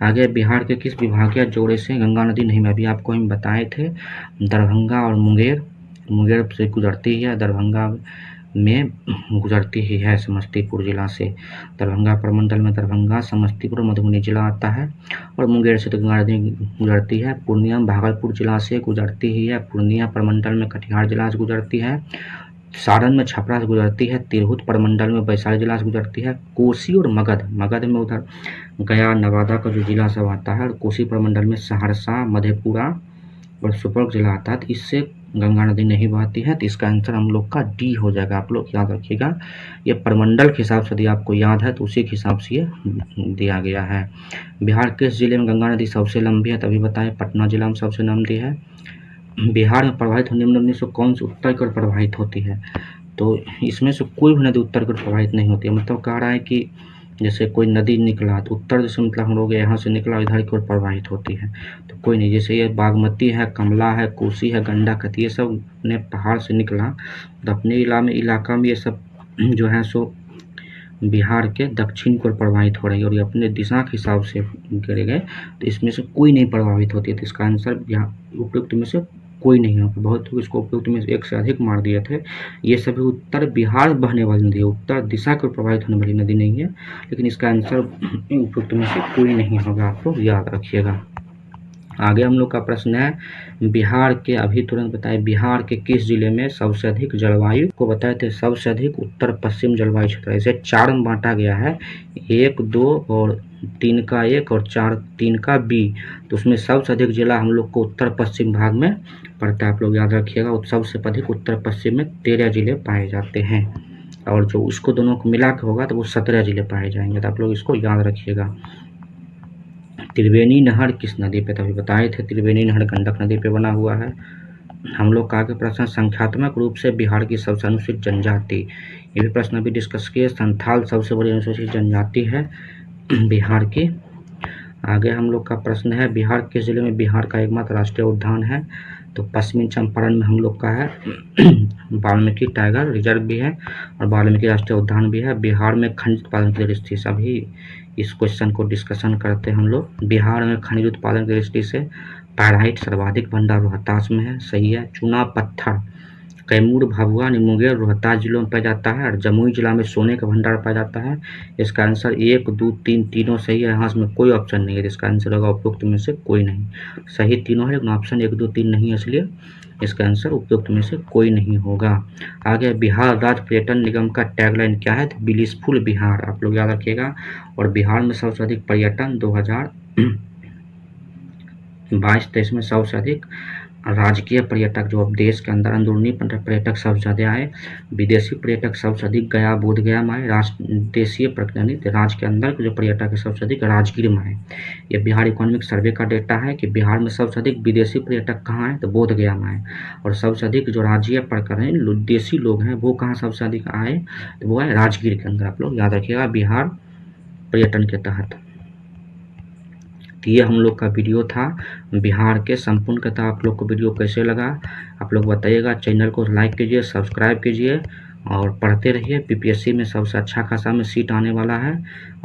आगे बिहार के किस विभागीय जोड़े से गंगा नदी नहीं, अभी आपको हम बताए थे, दरभंगा और मुंगेर से गुजरती है, दरभंगा में गुजरती ही है समस्तीपुर जिला से। दरभंगा प्रमंडल में दरभंगा, समस्तीपुर, मधुबनी जिला आता है, और मुंगेर से तो गंगा नदी गुजरती है। पूर्णिया भागलपुर जिला से गुजरती ही है, पूर्णिया प्रमंडल में कटिहार जिला से गुजरती है, सारण में छपरा से गुजरती है, तिरहुत प्रमंडल में वैशाली जिला से गुजरती है, कोसी और मगध में उधर गया नवादा का जो जिला सब आता है, और कोसी प्रमंडल में सहरसा, मधेपुरा और सुपौल जिला आता है। तो इससे गंगा नदी नहीं बहती है, तो इसका आंसर हम लोग का डी हो जाएगा, आप लोग याद रखिएगा। ये प्रमंडल के हिसाब से यदि आपको याद है तो उसी के हिसाब से ये दिया गया है। बिहार किस जिले में गंगा नदी सबसे लंबी है, तभी बताएं, पटना जिला में सबसे लंबी है। बिहार में प्रवाहित होने निम्न नदी से कौन सी उत्तर की ओर प्रवाहित होती है, तो इसमें से कोई भी नदी उत्तर की ओर प्रवाहित नहीं होती है। मतलब कह रहा है कि जैसे कोई नदी निकला तो उत्तर जैसे मतलब हम लोग यहाँ से निकला इधर की ओर प्रवाहित होती है, तो कोई नहीं। जैसे ये बागमती है, कमला है, कोसी है, गंडक, ये सब अपने पहाड़ से निकला तो अपने इलाका में ये सब जो है सो बिहार के दक्षिण की ओर प्रवाहित हो रही है, और ये अपने दिशा के हिसाब से गिरे गए, तो इसमें से कोई नहीं प्रभावित होती है। तो इसका आंसर उपयुक्त में से कोई नहीं होगा। बहुत लोग इसको उपयुक्त में से 1 से अधिक मार दिए थे। ये सभी उत्तर बिहार बहने वाली नदी है, उत्तर दिशा को प्रभावित होने वाली नदी नहीं है, लेकिन इसका आंसर उपयुक्त में से कोई नहीं होगा, आप लोग याद रखिएगा। आगे हम लोग का प्रश्न है बिहार के, अभी तुरंत बताए, बिहार के किस जिले में सबसे अधिक जलवायु को बताए थे, सबसे अधिक उत्तर पश्चिम जलवायु क्षेत्र। इसे 4 में बांटा गया है, 1, 2 और 3 का 1 और 4 3 का बी, तो उसमें सबसे अधिक जिला हम लोग को उत्तर पश्चिम भाग में पड़ता है, आप लोग याद रखिएगा। सबसे अधिक उत्तर पश्चिम में 13 जिले पाए जाते हैं, और जो उसको दोनों को मिला के होगा तो वो 17 जिले पाए जाएंगे, तो आप लोग इसको याद रखिएगा। त्रिवेणी नहर किस नदी पे, तभी बताए थे, त्रिवेणी नहर गंडक नदी पे बना हुआ है। हम लोग का आगे प्रश्न, संख्यात्मक रूप से बिहार की सबसे अनुसूचित जनजाति, ये भी प्रश्न अभी डिस्कस किए। संथाल सबसे बड़ी अनुसूचित जनजाति है बिहार की। आगे हम लोग का प्रश्न है बिहार किस जिले में बिहार का एकमात्र राष्ट्रीय उद्यान है, तो पश्चिमी चंपारण में हम लोग का है वाल्मीकि टाइगर रिजर्व भी है और वाल्मीकि राष्ट्रीय उद्यान भी है। बिहार में खनिज उत्पादन की दृष्टि से, अभी इस क्वेश्चन को डिस्कशन करते हैं हम लोग। बिहार में खनिज उत्पादन की दृष्टि से पैराइट सर्वाधिक भंडार रोहतास में है, सही है। चूना पत्थर कैमूर, भभुआ, मुंगेर, रोहतास जिलों में पाया जाता है, और जमुई जिला में सोने का भंडार पाया जाता है। इसका आंसर 1, 2, 3 तीनों सही है, यहाँ में कोई ऑप्शन नहीं है, इसका आंसर होगा उपयुक्त में से कोई नहीं। सही तीनों है, लेकिन ऑप्शन 1, 2, 3 नहीं है, इसलिए इसका आंसर उपयुक्त में से कोई नहीं होगा। आगे बिहार राज्य पर्यटन निगम का टैगलाइन क्या है, तो ब्लिसफुल बिहार, आप लोग याद रखिएगा। और बिहार में सबसे अधिक पर्यटन 2022-23 में सबसे अधिक राजकीय पर्यटक, जो अब देश के अंदर अंदरूनी पर्यटक सबसे ज़्यादा आए, विदेशी पर्यटक सबसे अधिक गया बोधगया में आए, देशीय पर्यटक राज्य के अंदर के जो पर्यटक है सबसे अधिक राजगीर में आए। ये बिहार इकोनॉमिक सर्वे का डेटा है कि बिहार में सबसे अधिक विदेशी पर्यटक कहाँ हैं, तो बोधगया में आए, और सबसे अधिक जो राज्य प्रकार हैं देशी लोग हैं वो कहाँ सबसे अधिक आए, तो वो है राजगीर के अंदर, आप लोग याद रखिएगा बिहार पर्यटन के तहत। तो ये हम लोग का वीडियो था बिहार के संपूर्ण का। था आप लोग को वीडियो कैसे लगा आप लोग बताइएगा। चैनल को लाइक कीजिए, सब्सक्राइब कीजिए और पढ़ते रहिए। पीपीएससी में सबसे अच्छा खासा में सीट आने वाला है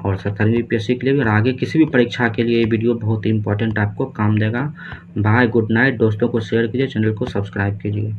और 17वीं पीपीएससी के लिए भी और आगे किसी भी परीक्षा के लिए ये वीडियो बहुत ही इंपॉर्टेंट आपको काम देगा। Bye, good night. दोस्तों को शेयर कीजिए, चैनल को सब्सक्राइब कीजिए।